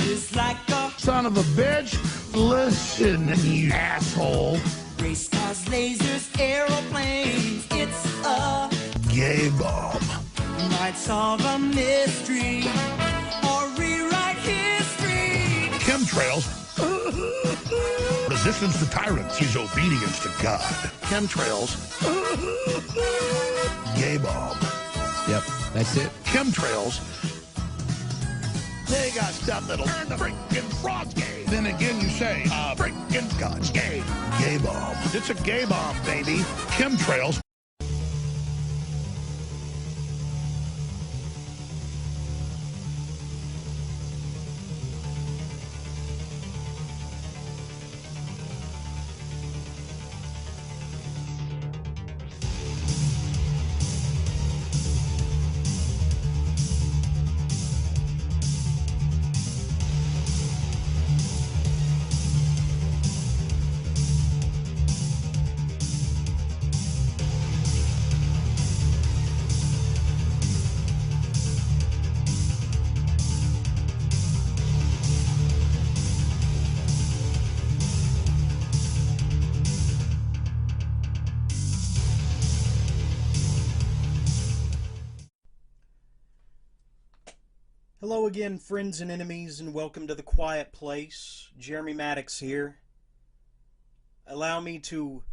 is like a son of a bitch. Listen, you asshole. race cars, lasers, aeroplanes. It's a Gay bomb. might solve a mystery or rewrite history. Chemtrails. Resistance to tyrants is obedience to God. Chemtrails. Gay bomb. Yep, that's it. Chemtrails. They got stuff that'll turn the freaking frogs gay. Then again, you say, freaking God's gay. Gay bomb. It's a gay bomb, baby. Chemtrails. Hello again, friends and enemies, and welcome to The Quiet Place. Jeremy Maddox here. Allow me to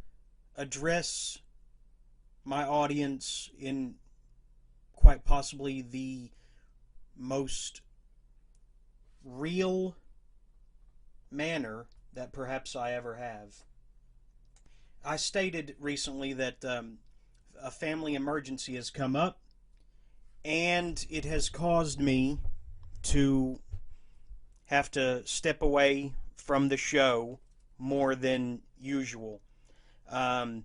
address my audience in quite possibly the most real manner that perhaps I ever have. I stated recently that a family emergency has come up, and it has caused me to have to step away from the show more than usual. I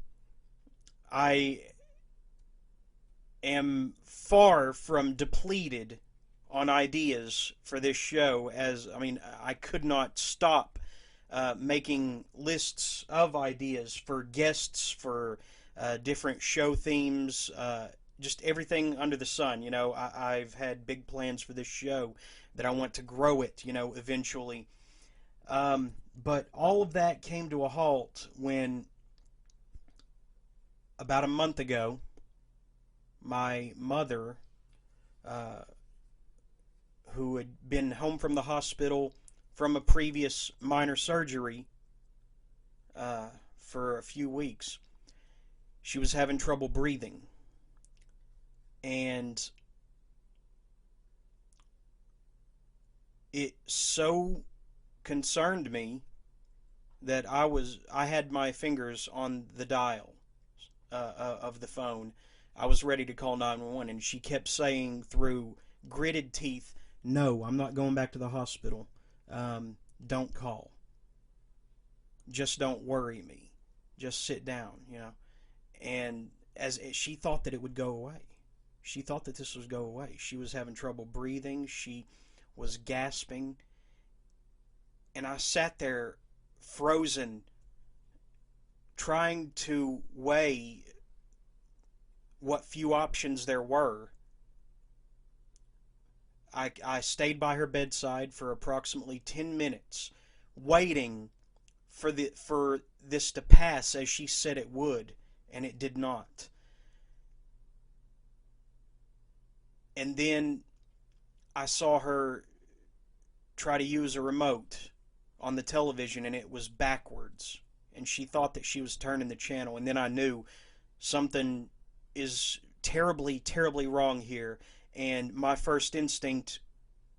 am far from depleted on ideas for this show, I could not stop making lists of ideas for guests, for different show themes, just everything under the sun. You know, I've had big plans for this show that I want to grow it, eventually. But all of that came to a halt when, about a month ago, my mother, who had been home from the hospital from a previous minor surgery for a few weeks, she was having trouble breathing. And it so concerned me that I had my fingers on the dial of the phone. I was ready to call 911, and she kept saying through gritted teeth, "No, I'm not going back to the hospital. Don't call. Just don't worry me. Just sit down," And as she thought that it would go away. She thought that this would go away. She was having trouble breathing. She was gasping. And I sat there frozen, trying to weigh what few options there were. I stayed by her bedside for approximately 10 minutes, waiting for this to pass as she said it would, and it did not. And then I saw her try to use a remote on the television, and it was backwards. And she thought that she was turning the channel. And then I knew something is terribly, terribly wrong here. And my first instinct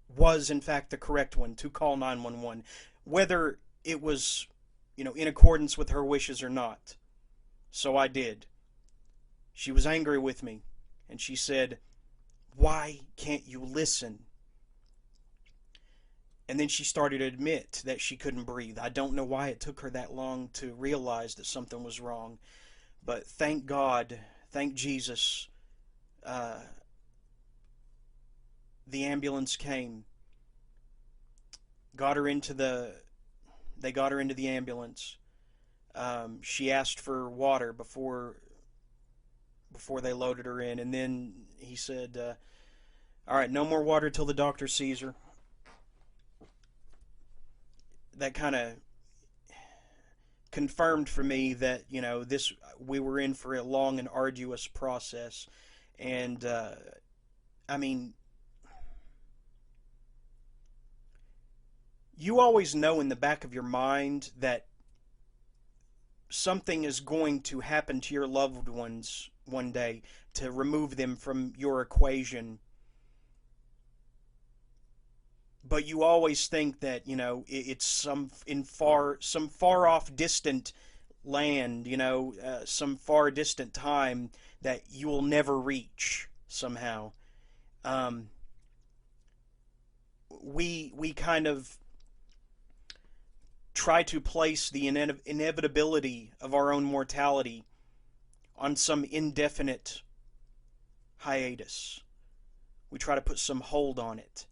was, in fact, the correct one, to call 911. Whether it was, in accordance with her wishes or not. So I did. She was angry with me. And she said, "Why can't you listen?" And then she started to admit that she couldn't breathe. I don't know why it took her that long to realize that something was wrong. But thank God, thank Jesus, the ambulance came. They got her into the ambulance. She asked for water before they loaded her in, and then he said, "All right, no more water till the doctor sees her." that kind of confirmed for me that, this, we were in for a long and arduous process. And I mean, you always know in the back of your mind that something is going to happen to your loved ones one day to remove them from your equation. But you always think that, it's some far off distant land, some far distant time that you will never reach somehow. Um, we kind of try to place the inevitability of our own mortality on some indefinite hiatus. We try to put some hold on it.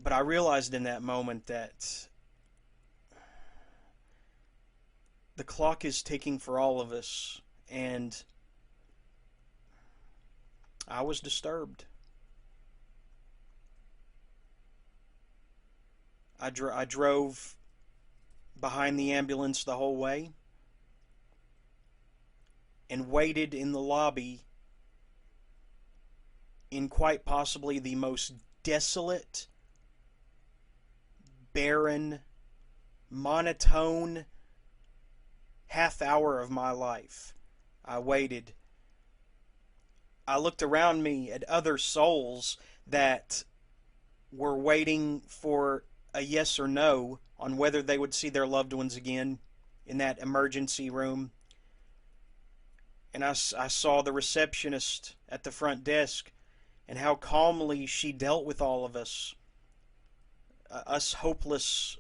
But I realized in that moment that the clock is ticking for all of us, and I was disturbed. I drove behind the ambulance the whole way and waited in the lobby in quite possibly the most desolate, barren, monotone half hour of my life. I waited. I looked around me at other souls that were waiting for a yes or no on whether they would see their loved ones again in that emergency room. And I saw the receptionist at the front desk and how calmly she dealt with all of us, us hopeless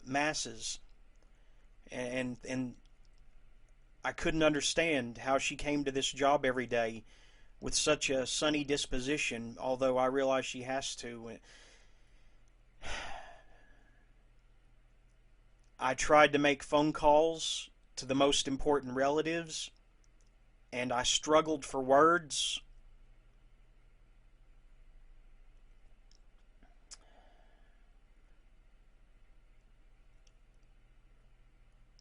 masses. And I couldn't understand how she came to this job every day with such a sunny disposition, although I realize she has to. I tried to make phone calls to the most important relatives, and I struggled for words.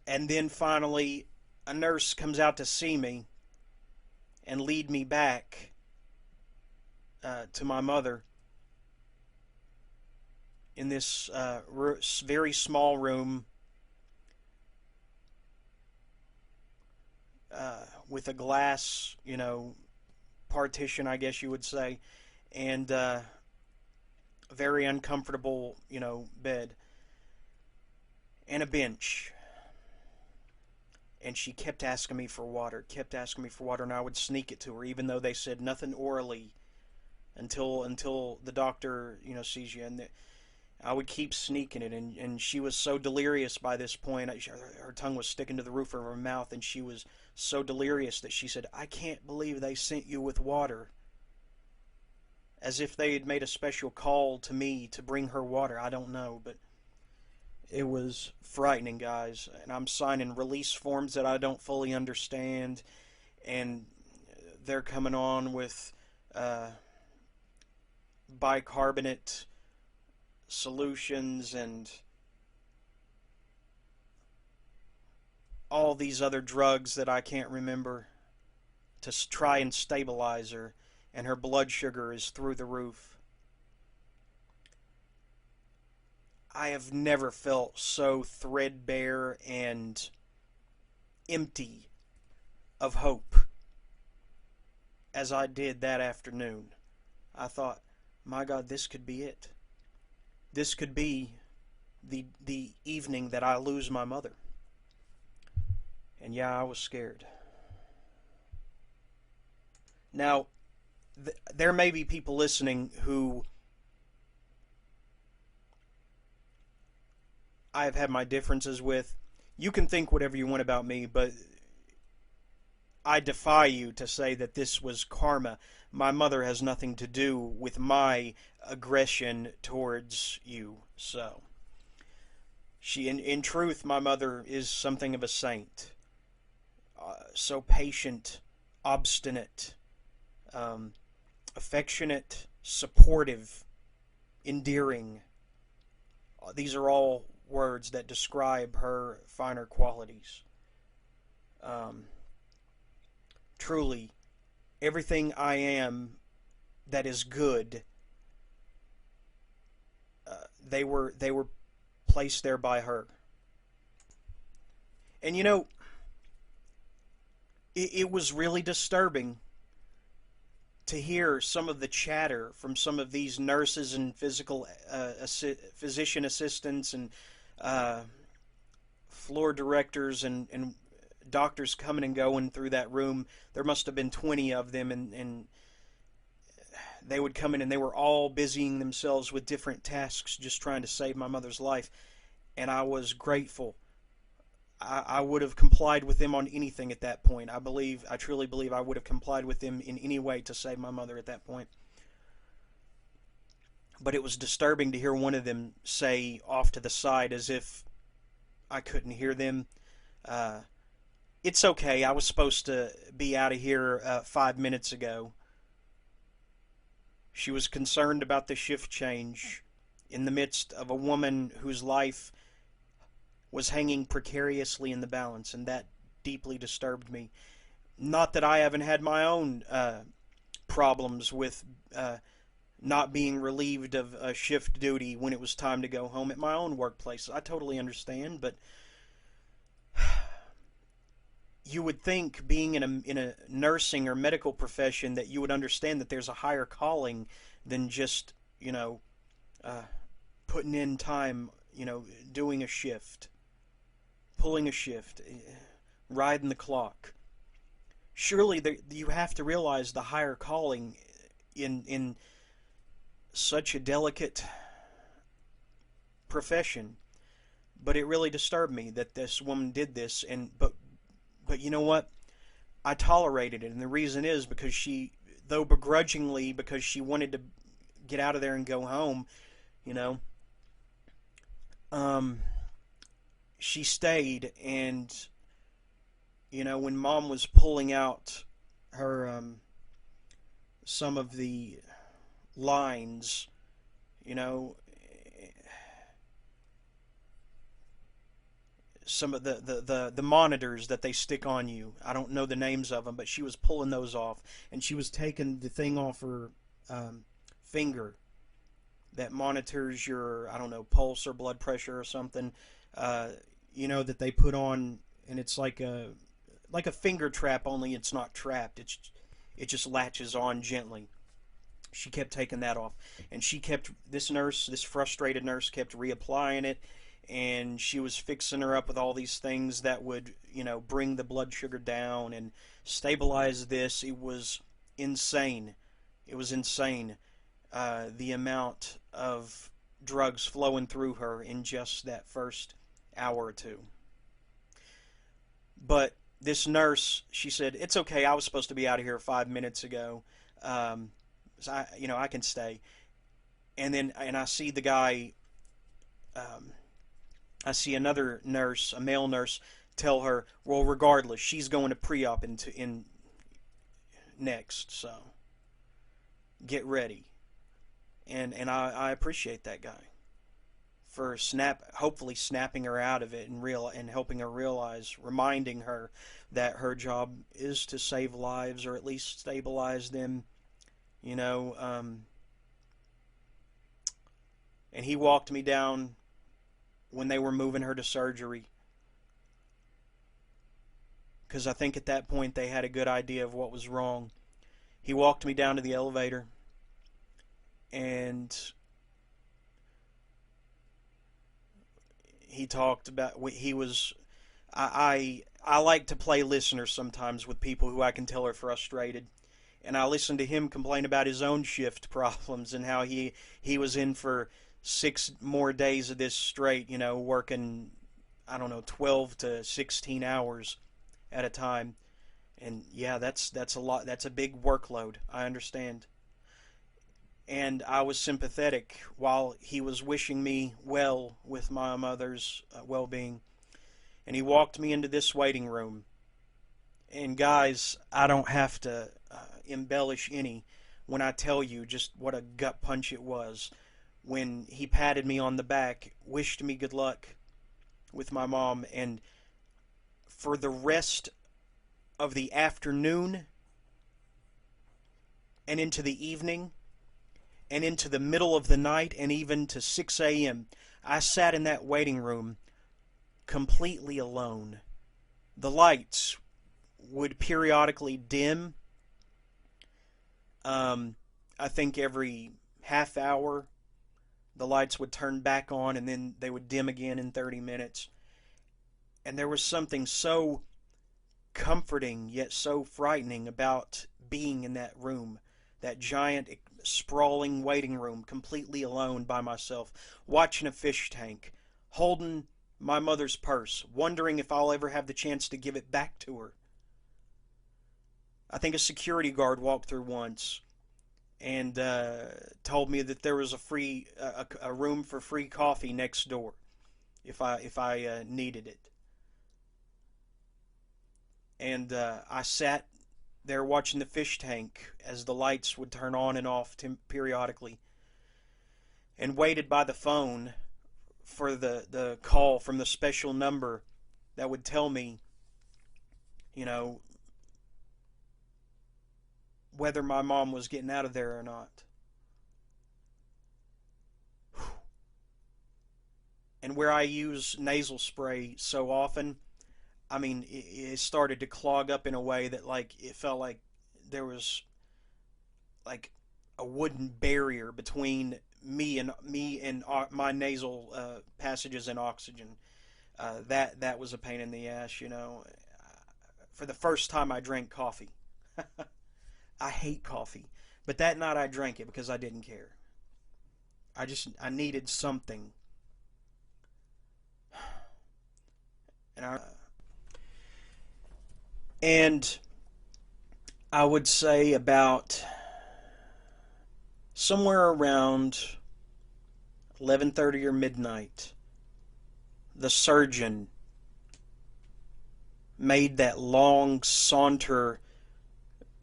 And then finally, a nurse comes out to see me and lead me back to my mother in this very small room with a glass, partition, I guess you would say, and a very uncomfortable, bed and a bench. And she kept asking me for water, and I would sneak it to her, even though they said nothing orally until the doctor, sees you. And I would keep sneaking it, and she was so delirious by this point. Her tongue was sticking to the roof of her mouth, and she was so delirious that she said, "I can't believe they sent you with water." As if they had made a special call to me to bring her water. I don't know, but it was frightening, guys. And I'm signing release forms that I don't fully understand, and they're coming on with bicarbonate solutions and all these other drugs that I can't remember to try and stabilize her, and her blood sugar is through the roof. I have never felt so threadbare and empty of hope as I did that afternoon. I thought, my God, this could be it. This could be the evening that I lose my mother. And yeah, I was scared. Now, there may be people listening who I have had my differences with. You can think whatever you want about me, but I defy you to say that this was karma. My mother has nothing to do with my aggression towards you. So, in truth, my mother is something of a saint. So patient, obstinate, affectionate, supportive, endearing. These are all words that describe her finer qualities. Truly, everything I am that is good, they were placed there by her. And you know, it was really disturbing to hear some of the chatter from some of these nurses and physician assistants and floor directors and doctors coming and going through that room. There must have been 20 of them, and they would come in and they were all busying themselves with different tasks just trying to save my mother's life. And I was grateful. I would have complied with them on anything at that point. I truly believe I would have complied with them in any way to save my mother at that point. But it was disturbing to hear one of them say off to the side, as if I couldn't hear them, "It's okay, I was supposed to be out of here 5 minutes ago." She was concerned about the shift change in the midst of a woman whose life was hanging precariously in the balance, and that deeply disturbed me. Not that I haven't had my own problems with not being relieved of shift duty when it was time to go home at my own workplace. I totally understand, but you would think, being in a nursing or medical profession, that you would understand that there's a higher calling than just, putting in time, doing a shift, pulling a shift, riding the clock. Surely you have to realize the higher calling in such a delicate profession. But it really disturbed me that this woman did this, but you know what? I tolerated it, and the reason is because she, though begrudgingly, because she wanted to get out of there and go home, she stayed. And when Mom was pulling out her some of the lines, some of the monitors that they stick on you, I don't know the names of them, but she was pulling those off, and she was taking the thing off her finger that monitors your, I don't know, pulse or blood pressure or something, that they put on, and it's like a finger trap, only it's not trapped. It just latches on gently. She kept taking that off, and this frustrated nurse kept reapplying it, and she was fixing her up with all these things that would, bring the blood sugar down and stabilize this. It was insane. It was insane, the amount of drugs flowing through her in just that first hour or two. But this nurse, she said, "It's okay, I was supposed to be out of here 5 minutes ago. So I can stay." And I see the guy, I see another nurse, a male nurse, tell her, "Well, regardless, she's going to pre-op in next, so get ready." And I appreciate that guy for hopefully snapping her out of it and helping her realize, reminding her that her job is to save lives, or at least stabilize them, and he walked me down when they were moving her to surgery, because I think at that point they had a good idea of what was wrong. He walked me down to the elevator, and he talked about, I like to play listener sometimes with people who I can tell are frustrated, and I listened to him complain about his own shift problems and how he was in for 6 more days of this straight, working, I don't know, 12 to 16 hours at a time. And yeah, that's a lot. That's a big workload. I understand. And I was sympathetic while he was wishing me well with my mother's well-being. And he walked me into this waiting room. And guys, I don't have to embellish any when I tell you just what a gut punch it was. when he patted me on the back, wished me good luck with my mom, and for the rest of the afternoon and into the evening and into the middle of the night and even to 6 a.m., I sat in that waiting room completely alone. The lights would periodically dim. I think every half hour the lights would turn back on and then they would dim again in 30 minutes. And there was something so comforting yet so frightening about being in that room, that giant sprawling waiting room, completely alone by myself, watching a fish tank, holding my mother's purse, wondering if I'll ever have the chance to give it back to her. I think a security guard walked through once and told me that there was a room for free coffee next door if I needed it. And I sat there watching the fish tank as the lights would turn on and off periodically, and waited by the phone for the call from the special number that would tell me, whether my mom was getting out of there or not. And where I use nasal spray so often, I mean, it started to clog up in a way that, it felt like there was, a wooden barrier between me and my nasal passages and oxygen. That was a pain in the ass, For the first time I drank coffee. I hate coffee. But that night I drank it because I didn't care. I needed something. And I would say about somewhere around 11:30 or midnight, the surgeon made that long saunter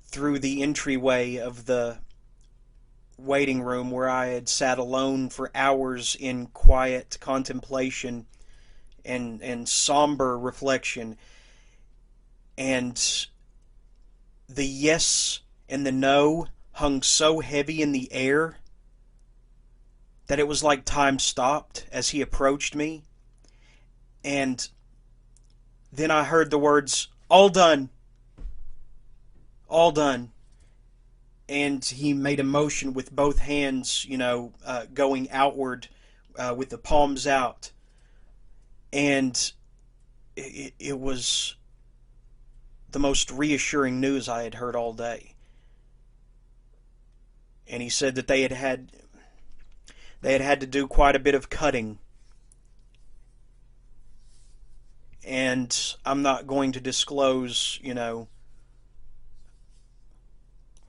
through the entryway of the waiting room where I had sat alone for hours in quiet contemplation and somber reflection. And the yes and the no hung so heavy in the air that it was like time stopped as he approached me. And then I heard the words, "All done. All done." And he made a motion with both hands, going outward with the palms out. And it was the most reassuring news I had heard all day. And he said that they had to do quite a bit of cutting. And I'm not going to disclose,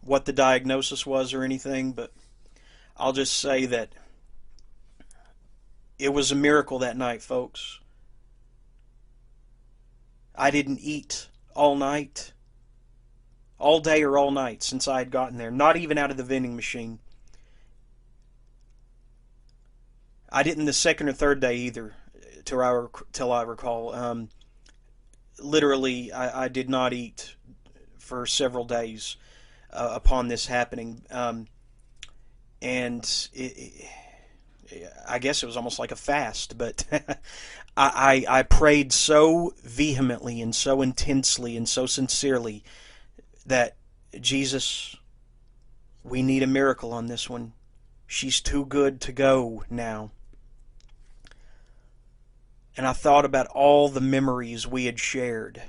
what the diagnosis was or anything, but I'll just say that it was a miracle that night, folks. I didn't eat all night, all day or all night since I had gotten there, not even out of the vending machine. I didn't the second or third day either, till I recall. Literally, I did not eat for several days upon this happening. And I guess it was almost like a fast, but I prayed so vehemently and so intensely and so sincerely that, Jesus, we need a miracle on this one. She's too good to go now. And I thought about all the memories we had shared.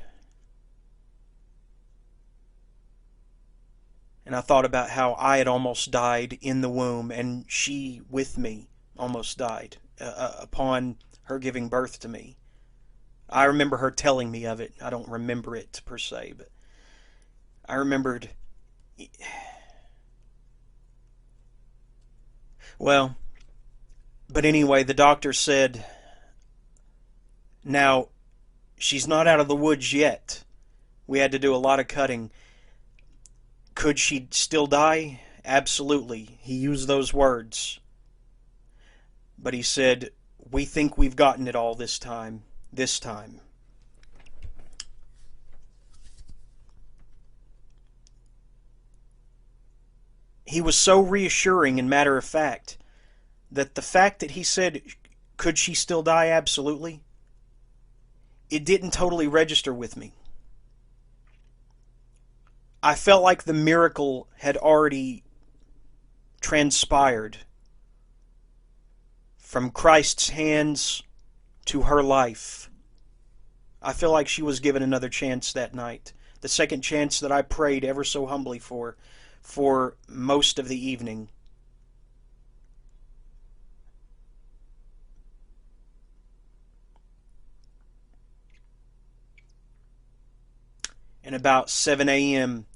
And I thought about how I had almost died in the womb, and she with me almost died upon her giving birth to me. I remember her telling me of it. I don't remember it per se, but I remembered. Well, but anyway, the doctor said, now, she's not out of the woods yet. We had to do a lot of cutting. Could she still die? Absolutely. He used those words. But he said, "We think we've gotten it all this time. This time." He was so reassuring and matter of fact that the fact that he said, "Could she still die? Absolutely," it didn't totally register with me. I felt like the miracle had already transpired from Christ's hands to her life. I feel like she was given another chance that night. The second chance that I prayed ever so humbly for most of the evening. And about 7 a.m.,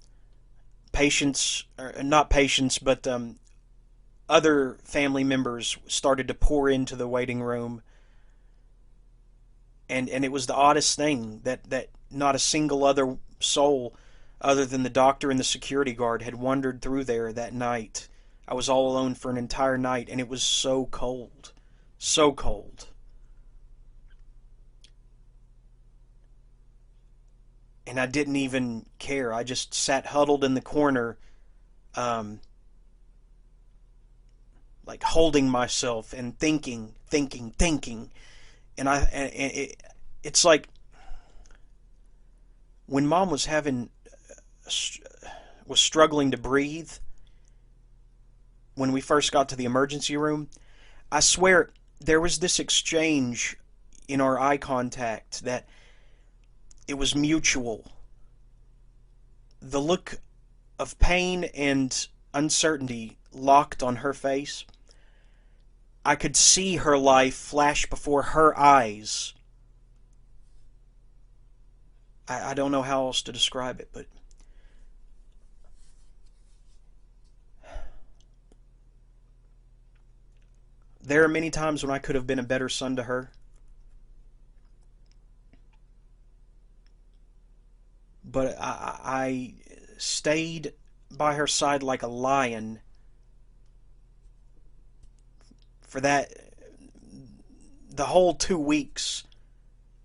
other family members started to pour into the waiting room. And it was the oddest thing that not a single other soul other than the doctor and the security guard had wandered through there that night. I was all alone for an entire night, and it was so cold. So cold. And I didn't even care. I just sat huddled in the corner, like holding myself and thinking. And it's like when Mom was struggling to breathe when we first got to the emergency room. I swear there was this exchange in our eye contact that it was mutual. The look of pain and uncertainty locked on her face. I could see her life flash before her eyes. I don't know how else to describe it, but there are many times when I could have been a better son to her. But I stayed by her side like a lion for the whole 2 weeks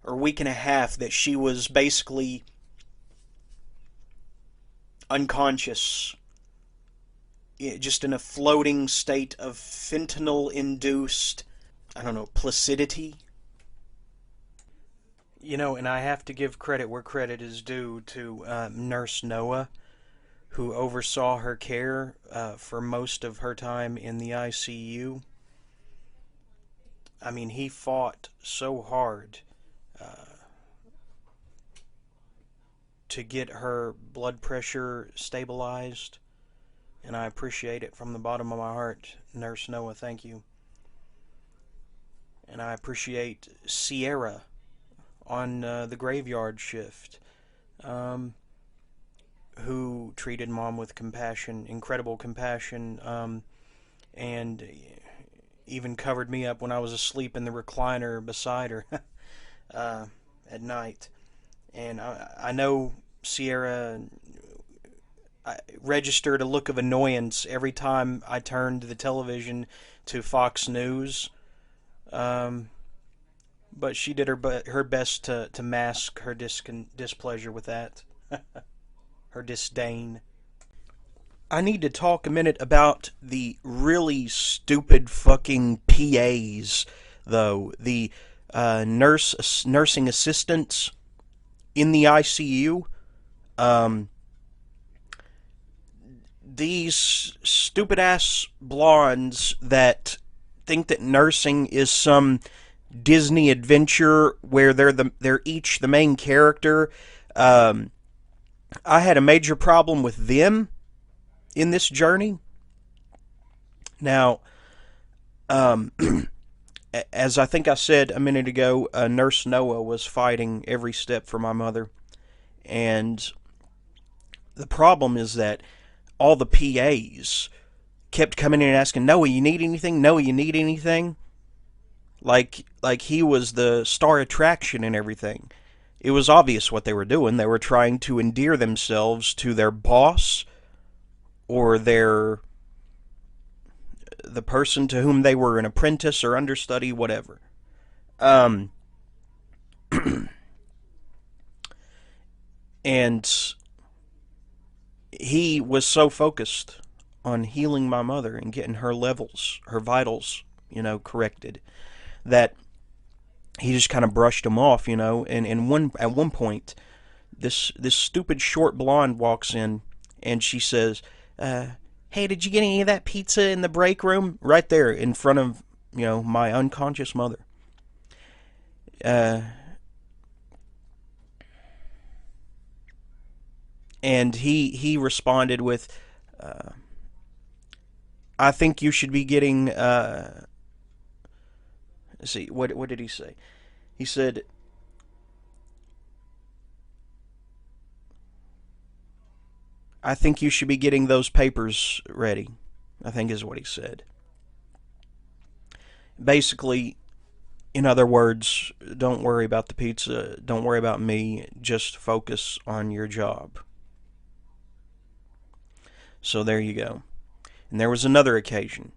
or week and a half that she was basically unconscious, just in a floating state of fentanyl-induced, placidity. And I have to give credit where credit is due to Nurse Noah, who oversaw her care for most of her time in the ICU. I mean, he fought so hard to get her blood pressure stabilized, and I appreciate it from the bottom of my heart. Nurse Noah, thank you. And I appreciate Sierra on the graveyard shift, who treated Mom with compassion, incredible compassion, and even covered me up when I was asleep in the recliner beside her at night. And I know Sierra registered a look of annoyance every time I turned the television to Fox News. But she did her best to mask her displeasure with that. Her disdain. I need to talk a minute about the really stupid fucking PAs, though. The nursing assistants in the ICU. These stupid-ass blondes that think that nursing is some Disney adventure where they're each the main character. I had a major problem with them in this journey. Now, as I think I said a minute ago, Nurse Noah was fighting every step for my mother. And the problem is that all the PAs kept coming in and asking, "Noah, you need anything? Noah, you need anything?" Like he was the star attraction and everything. It was obvious what they were doing. They were trying to endear themselves to their boss or their the person to whom they were an apprentice or understudy, whatever. And he was so focused on healing my mother and getting her levels, her vitals, corrected, that he just kind of brushed them off, and at one point, this stupid short blonde walks in, and she says, "Hey, did you get any of that pizza in the break room?" Right there in front of, my unconscious mother. And he responded with, "I think you should be getting." Let's see, what did he say? He said, "I think you should be getting those papers ready," I think is what he said. Basically, in other words, don't worry about the pizza, don't worry about me, just focus on your job. So there you go. And there was another occasion.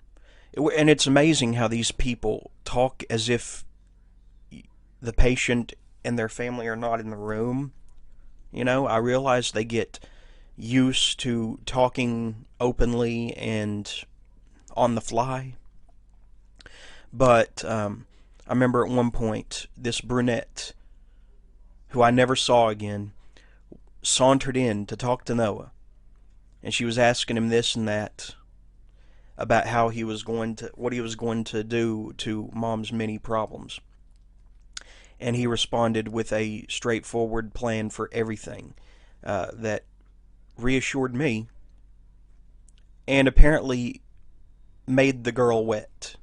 And it's amazing how these people talk as if the patient and their family are not in the room. I realize they get used to talking openly and on the fly. But I remember at one point, this brunette, who I never saw again, sauntered in to talk to Noah. And she was asking him this and that about how what he was going to do to Mom's many problems. And he responded with a straightforward plan for everything that reassured me and apparently made the girl wet.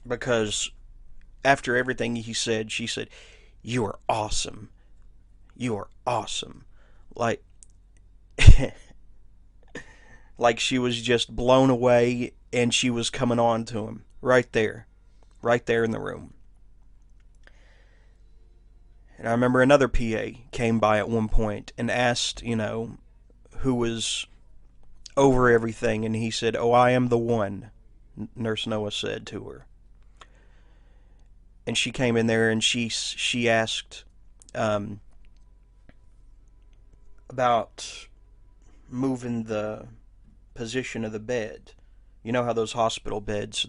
Because after everything he said, she said, "You are awesome. You are awesome." Like, like she was just blown away and she was coming on to him right there in the room. And I remember another PA came by at one point and asked, who was over everything, and he said, "Oh, I am the one," Nurse Noah said to her. And she came in there and she asked about moving the position of the bed. You know how those hospital beds,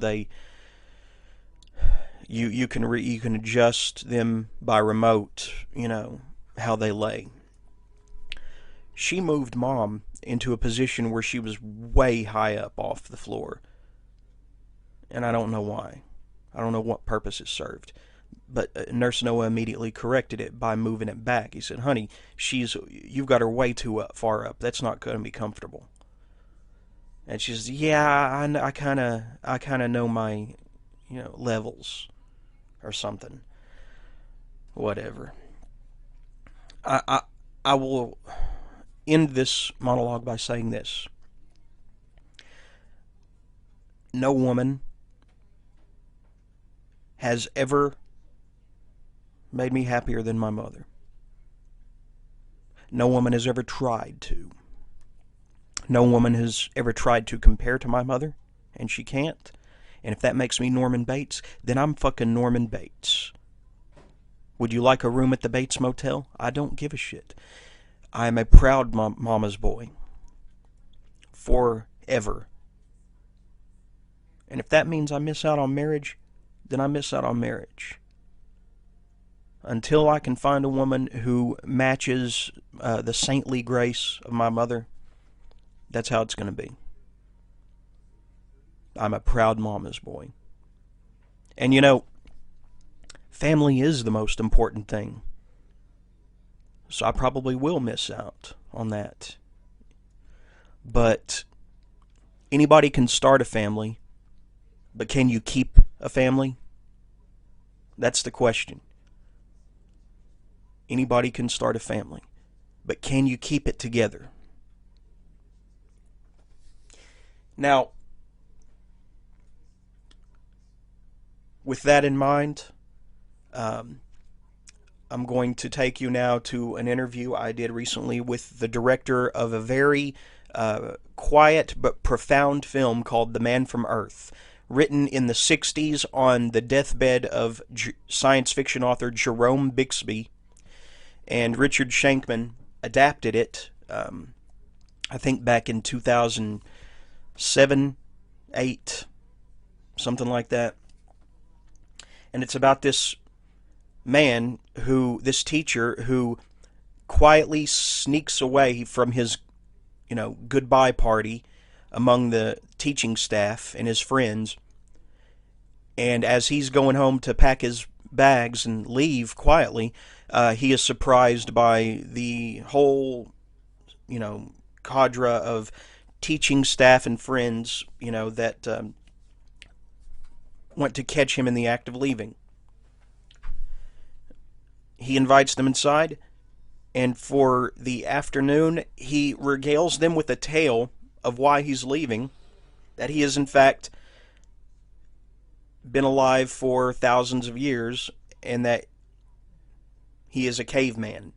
you can adjust them by remote, how they lay. She moved Mom into a position where she was way high up off the floor. And I don't know why. I don't know what purpose it served. But Nurse Noah immediately corrected it by moving it back. He said, "Honey, you've got her way too far up. That's not going to be comfortable." And she says, "Yeah, I kind of know my, levels or something. Whatever." I will end this monologue by saying this. No woman has ever made me happier than my mother. No woman has ever tried to. No woman has ever tried to compare to my mother, and she can't. And if that makes me Norman Bates, then I'm fucking Norman Bates. Would you like a room at the Bates Motel? I don't give a shit. I am a proud mama's boy. Forever. And if that means I miss out on marriage, then I miss out on marriage. Until I can find a woman who matches the saintly grace of my mother, that's how it's going to be. I'm a proud mama's boy. And family is the most important thing. So I probably will miss out on that. But anybody can start a family, but can you keep a family? That's the question. Anybody can start a family, but can you keep it together? Now, with that in mind, I'm going to take you now to an interview I did recently with the director of a very quiet but profound film called The Man from Earth, written in the 60s on the deathbed of science fiction author Jerome Bixby, and Richard Schenkman adapted it, I think back in 2007, 8, something like that. And it's about this man this teacher who quietly sneaks away from his, goodbye party among the teaching staff and his friends. And as he's going home to pack his bags and leave quietly, he is surprised by the whole, cadre of teaching staff and friends, that want to catch him in the act of leaving. He invites them inside, and for the afternoon, he regales them with a tale of why he's leaving, that he has in fact been alive for thousands of years, and that he is a caveman.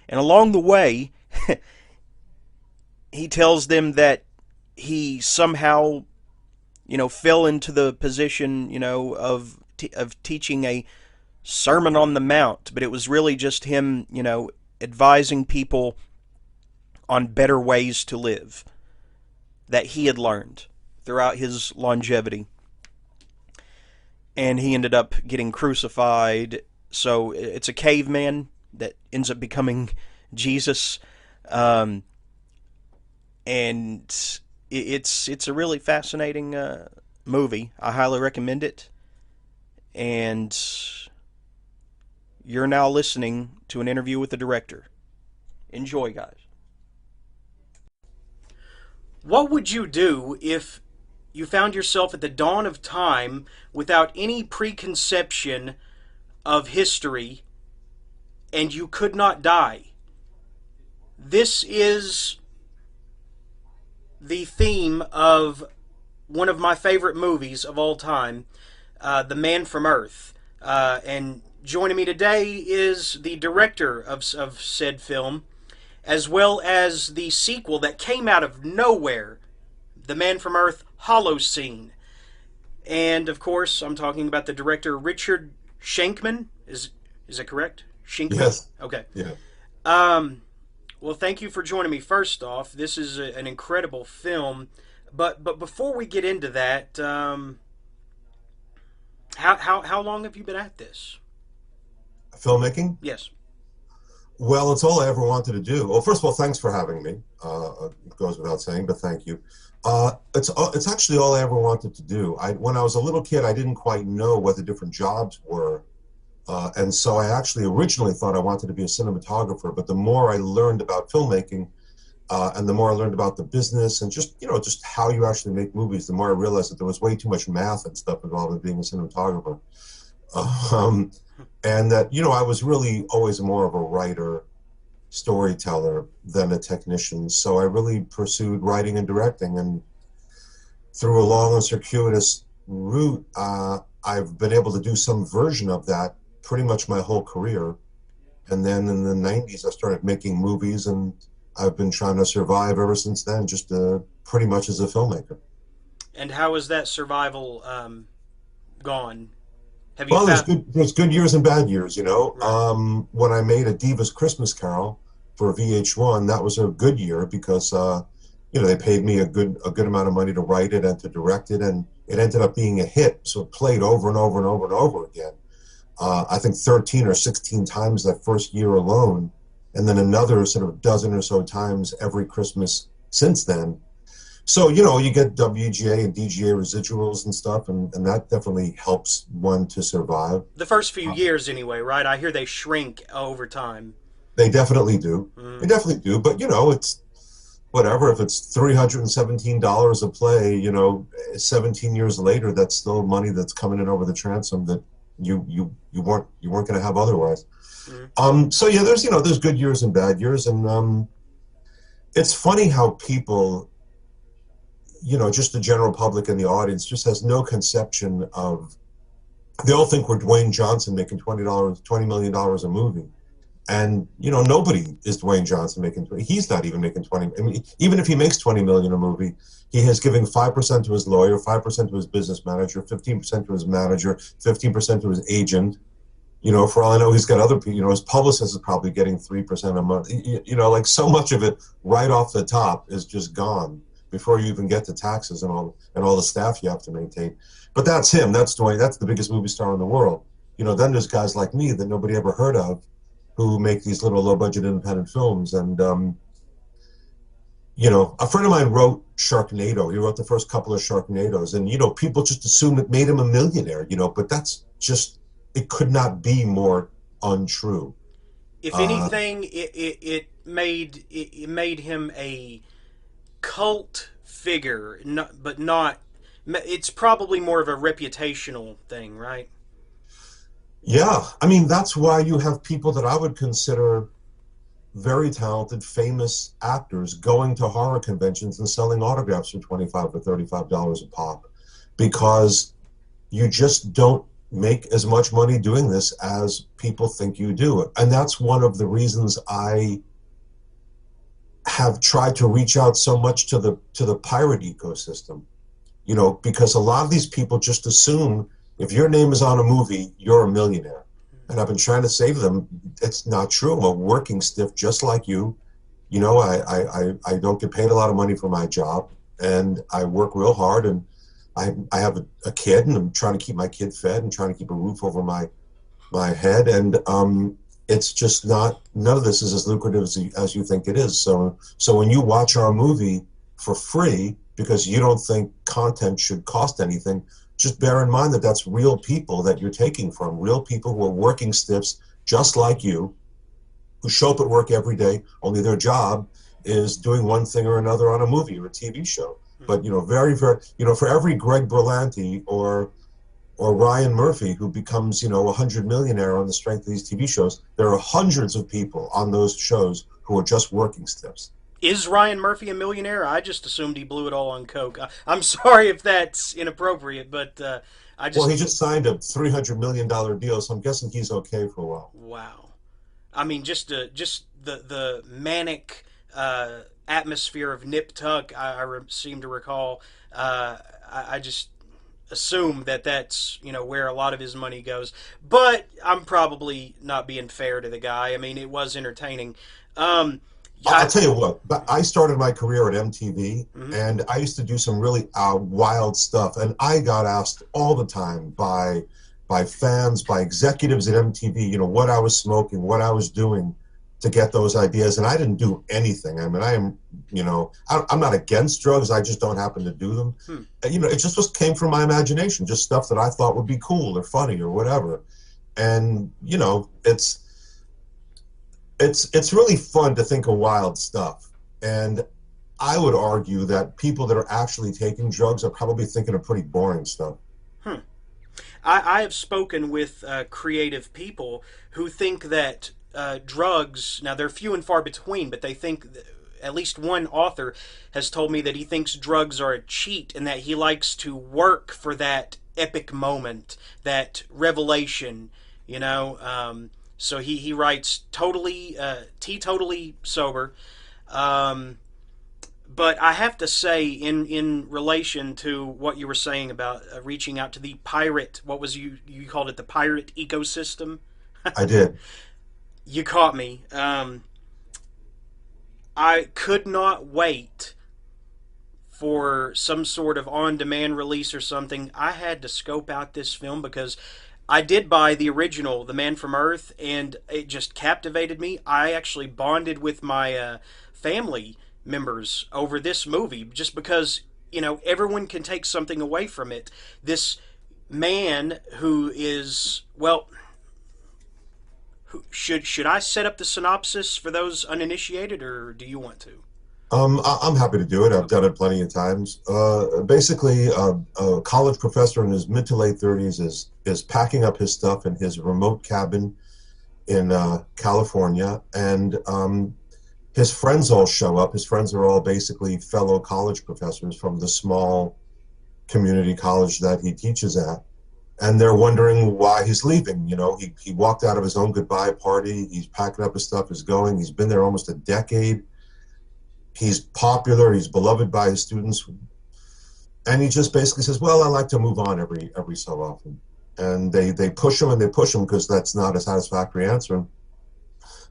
And along the way, he tells them that he somehow, fell into the position, of teaching a Sermon on the Mount, but it was really just him, advising people on better ways to live that he had learned throughout his longevity. And he ended up getting crucified. So it's a caveman that ends up becoming Jesus. And it's a really fascinating movie. I highly recommend it. And you're now listening to an interview with the director. Enjoy, guys. What would you do if you found yourself at the dawn of time without any preconception of history and you could not die? This is the theme of one of my favorite movies of all time, The Man from Earth. And joining me today is the director of said film, as well as the sequel that came out of nowhere, The Man from Earth, Holocene. And, of course, I'm talking about the director, Richard Schenkman. Is that correct? Schenkman? Yes. Okay. Yeah. Well, thank you for joining me. First off, this is an incredible film. But before we get into that, how long have you been at this? Filmmaking? Yes. Well, it's all I ever wanted to do. Well, first of all, thanks for having me. It goes without saying, but thank you. It's actually all I ever wanted to do. When I was a little kid, I didn't quite know what the different jobs were. And so I actually originally thought I wanted to be a cinematographer, but the more I learned about filmmaking, and the more I learned about the business and just how you actually make movies, the more I realized that there was way too much math and stuff involved in being a cinematographer. And that, I was really always more of a writer, storyteller than a technician. So I really pursued writing and directing, and through a long and circuitous route, I've been able to do some version of that pretty much my whole career. And then in the 90s, I started making movies, and I've been trying to survive ever since then, just pretty much as a filmmaker. And how has that survival gone? Well, there's good years and bad years, Right. When I made A Diva's Christmas Carol for VH1, that was a good year because, they paid me a good amount of money to write it and to direct it, and it ended up being a hit. So it played over and over and over and over again. I think 13 or 16 times that first year alone, and then another sort of dozen or so times every Christmas since then. So, you get WGA and DGA residuals and stuff, and that definitely helps one to survive. The first few years, anyway, right? I hear they shrink over time. They definitely do. Mm. They definitely do. But, it's whatever. If it's $317 a play, 17 years later, that's still money that's coming in over the transom that you weren't going to have otherwise. Mm. So yeah, there's good years and bad years, and it's funny how people, just the general public and the audience just has no conception of. They all think we're Dwayne Johnson making $20 million a movie, And, nobody is Dwayne Johnson making 20. He's not even making 20. I mean, even if he makes 20 million a movie, he has given 5% to his lawyer, 5% to his business manager, 15% to his manager, 15% to his agent. For all I know, he's got other people, his publicist is probably getting 3% a month. Like so much of it right off the top is just gone before you even get to taxes and all the staff you have to maintain. But that's him. That's Dwayne. That's the biggest movie star in the world. Then there's guys like me that nobody ever heard of who make these little low-budget independent films. And, a friend of mine wrote Sharknado. He wrote the first couple of Sharknadoes. And, people just assume it made him a millionaire, but that's just, it could not be more untrue. If anything, it made him a cult figure, but not. It's probably more of a reputational thing, right? Yeah, I mean, that's why you have people that I would consider very talented, famous actors going to horror conventions and selling autographs for $25 or $35 a pop, because you just don't make as much money doing this as people think you do. And that's one of the reasons I have tried to reach out so much to the pirate ecosystem, because a lot of these people just assume if your name is on a movie, you're a millionaire. And I've been trying to say to them, it's not true. I'm a working stiff just like you. I don't get paid a lot of money for my job, and I work real hard, and I have a kid, and I'm trying to keep my kid fed and trying to keep a roof over my head. And it's just not, none of this is as lucrative as you think it is. So when you watch our movie for free because you don't think content should cost anything, just bear in mind that that's real people that you're taking from, real people who are working stiffs just like you, who show up at work every day, only their job is doing one thing or another on a movie or a TV show. But, very, very, for every Greg Berlanti or Ryan Murphy who becomes, a 100 millionaire on the strength of these TV shows, there are hundreds of people on those shows who are just working stiffs. Is Ryan Murphy a millionaire? I just assumed he blew it all on coke. I'm sorry if that's inappropriate, but I just... Well, he just signed a $300 million deal, so I'm guessing he's okay for a while. Wow. I mean, just the manic atmosphere of Nip Tuck, I seem to recall. I just assume that's where a lot of his money goes. But I'm probably not being fair to the guy. I mean, it was entertaining. I'll tell you what, I started my career at MTV, and I used to do some really wild stuff, and I got asked all the time by fans, by executives at MTV, what I was smoking, what I was doing to get those ideas, and I didn't do anything. I mean, I'm not against drugs, I just don't happen to do them. It just came from my imagination, just stuff that I thought would be cool or funny or whatever. And, it's really fun to think of wild stuff. And I would argue that people that are actually taking drugs are probably thinking of pretty boring stuff. I have spoken with creative people who think that drugs, now they're few and far between, but they think, at least one author has told me that he thinks drugs are a cheat and that he likes to work for that epic moment, that revelation, So he writes totally, teetotally sober. But I have to say, in relation to what you were saying about reaching out to the pirate, what was you called it, the pirate ecosystem? I did. You caught me. I could not wait for some sort of on-demand release or something. I had to scope out this film because I did buy the original, The Man from Earth, and it just captivated me. I actually bonded with my family members over this movie just because, everyone can take something away from it. This man who is, well, should I set up the synopsis for those uninitiated, or do you want to? I'm happy to do it. I've done it plenty of times. Basically, a college professor in his mid to late 30s is packing up his stuff in his remote cabin in California, and his friends all show up. His friends are all basically fellow college professors from the small community college that he teaches at. and they're wondering why he's leaving. You know, he walked out of his own goodbye party. He's packing up his stuff, he's going. He's been there almost a decade. He's popular. He's beloved by his students. And he just basically says, well, I like to move on every so often. And they push him and they push him because that's not a satisfactory answer. And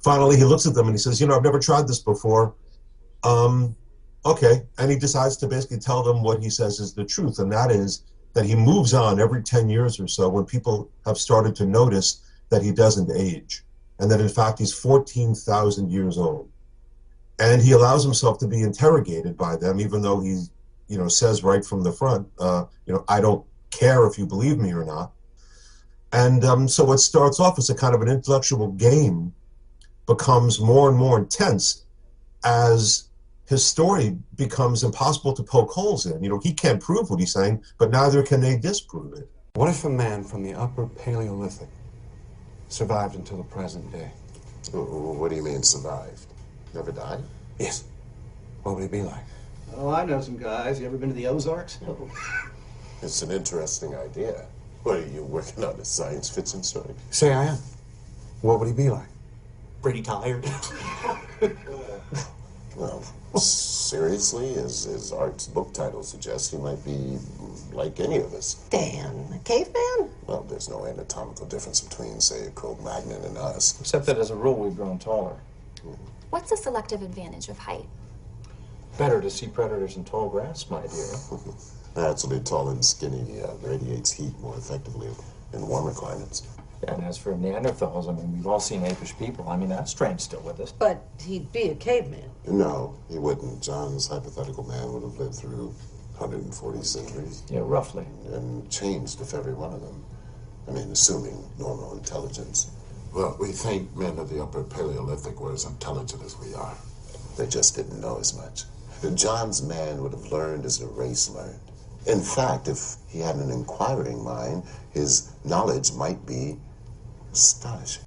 finally, he looks at them and he says, you know, I've never tried this before. Okay. And he decides to basically tell them what he says is the truth. And that is that he moves on every 10 years or so when people have started to notice that he doesn't age. And that, in fact, he's 14,000 years old. And he allows himself to be interrogated by them, even though he, you know, says right from the front, you know, I don't care if you believe me or not. And so what starts off as a kind of an intellectual game becomes more and more intense as his story becomes impossible to poke holes in. You know, he can't prove what he's saying, but neither can they disprove it. What if a man from the Upper Paleolithic survived until the present day? What do you mean, survived? Never died? Yes. What would he be like? Oh, I know some guys. You ever been to the Ozarks? It's an interesting idea. What, are you working on a science fiction story? Say I am. What would he be like? Pretty tired. Well, seriously, as Art's book title suggests, he might be like any of us. Dan, a caveman? Well, there's no anatomical difference between, say, a Cro-Magnon and us. Except that as a rule, we've grown taller. What's the selective advantage of height? Better to see predators in tall grass, my dear. Naturally, tall and skinny radiates heat more effectively in warmer climates. Yeah, and as for Neanderthals, I mean, we've all seen apish people. I mean, that strain's still with us. But he'd be a caveman. No, he wouldn't. John's hypothetical man would have lived through 140 centuries. Yeah, roughly. And changed if every one of them. I mean, assuming normal intelligence. Well, we think men of the Upper Paleolithic were as intelligent as we are. They just didn't know as much. John's man would have learned as the race learned. In fact, if he had an inquiring mind, his knowledge might be astonishing.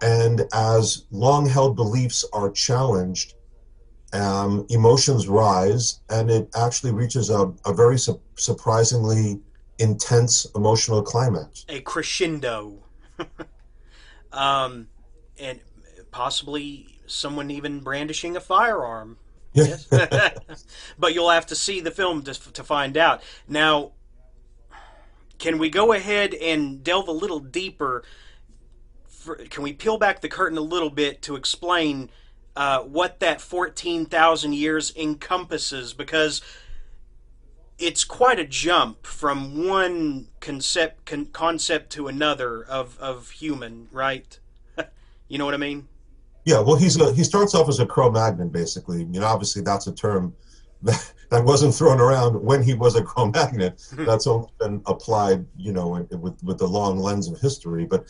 And as long-held beliefs are challenged, emotions rise, and it actually reaches a very surprisingly intense emotional climax. A crescendo. And possibly someone even brandishing a firearm. Yes. But you'll have to see the film to find out. Now, can we go ahead and delve a little deeper? Can we peel back the curtain a little bit to explain what that 14,000 years encompasses? Because it's quite a jump from one concept to another of human, right? You know what I mean? Yeah, well, he starts off as a Cro-Magnon, basically. You know, obviously that's a term that wasn't thrown around when he was a Cro-Magnon. That's only been applied, you know, with the long lens of history. But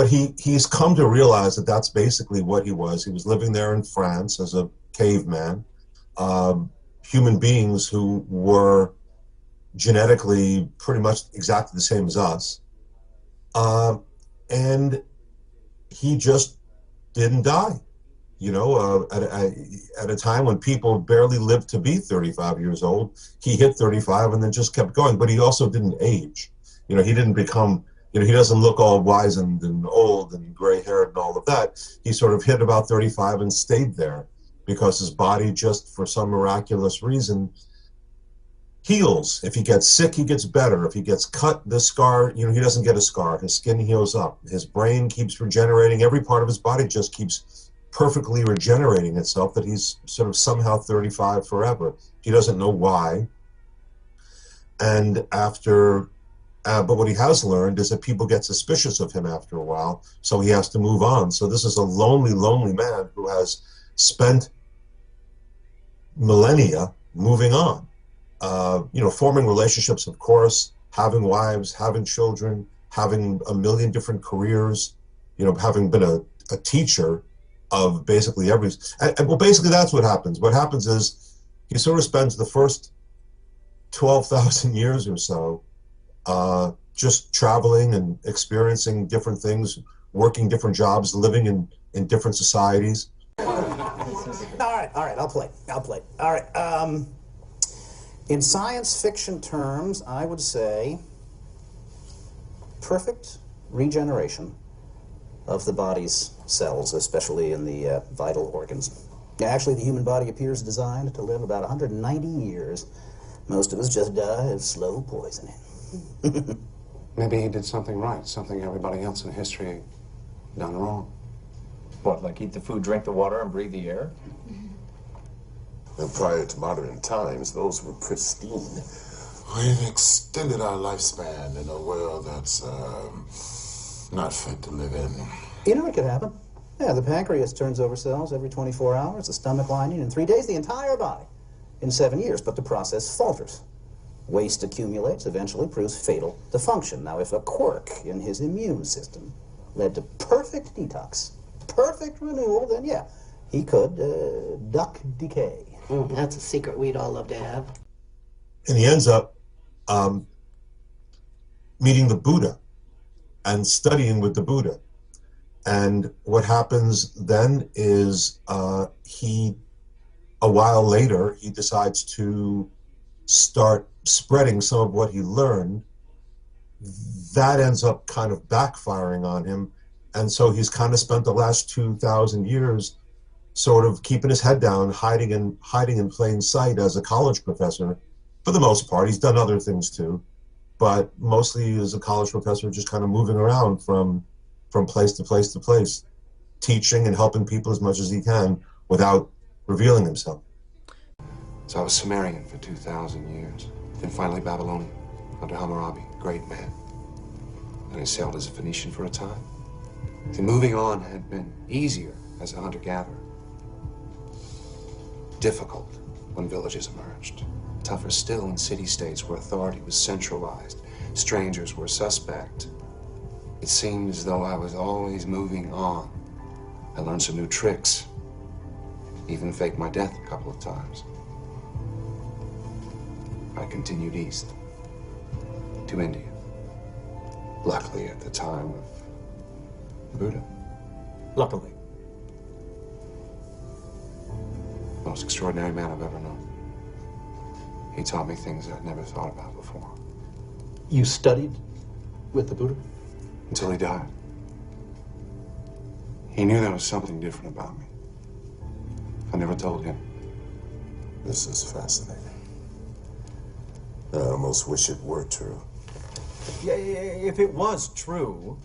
he's come to realize that that's basically what he was. He was living there in France as a caveman. Human beings who were genetically pretty much exactly the same as us. And he just didn't die, you know, at a time when people barely lived to be 35 years old. He hit 35 and then just kept going, but he also didn't age. You know, he didn't become, you know, he doesn't look all wizened and old and gray-haired and all of that. He sort of hit about 35 and stayed there because his body just, for some miraculous reason, heals. If he gets sick, he gets better. If he gets cut, the scar, you know, he doesn't get a scar. His skin heals up. His brain keeps regenerating. Every part of his body just keeps perfectly regenerating itself, that he's sort of somehow 35 forever. He doesn't know why. And after, but what he has learned is that people get suspicious of him after a while, so he has to move on. So this is a lonely, lonely man who has spent millennia moving on. You know, forming relationships, of course, having wives, having children, having a million different careers, you know, having been a teacher of basically every... And well, basically that's what happens. What happens is he sort of spends the first 12,000 years or so just traveling and experiencing different things, working different jobs, living in different societies. All right, I'll play. All right, in science fiction terms, I would say perfect regeneration of the body's cells, especially in the vital organs. Actually, the human body appears designed to live about 190 years. Most of us just die of slow poisoning. Maybe he did something right, something everybody else in history done wrong. What, like eat the food, drink the water, and breathe the air? And prior to modern times, those were pristine. We've extended our lifespan in a world that's not fit to live in. You know what could happen? Yeah, the pancreas turns over cells every 24 hours, the stomach lining in 3 days, the entire body in 7 years, but the process falters. Waste accumulates, eventually proves fatal to function. Now, if a quirk in his immune system led to perfect detox, perfect renewal, then yeah, he could duck decay. That's a secret we'd all love to have. And he ends up meeting the Buddha and studying with the Buddha. And what happens then is a while later, he decides to start spreading some of what he learned. That ends up kind of backfiring on him. And so he's kind of spent the last 2,000 years sort of keeping his head down, hiding in plain sight as a college professor. For the most part, he's done other things too, but mostly as a college professor, just kind of moving around from place to place to place, teaching and helping people as much as he can without revealing himself. So I was Sumerian for 2,000 years, then finally Babylonian under Hammurabi, great man. Then I sailed as a Phoenician for a time. The moving on had been easier as a hunter-gatherer. Difficult when villages emerged. Tougher still in city-states where authority was centralized. Strangers were suspect. It seemed as though I was always moving on. I learned some new tricks. Even faked my death a couple of times. I continued east to India. Luckily at the time of Buddha. Luckily. Most extraordinary man I've ever known. He taught me things I'd never thought about before. You studied with the Buddha? Until he died. He knew there was something different about me. I never told him. This is fascinating. I almost wish it were true. Yeah, if it was true,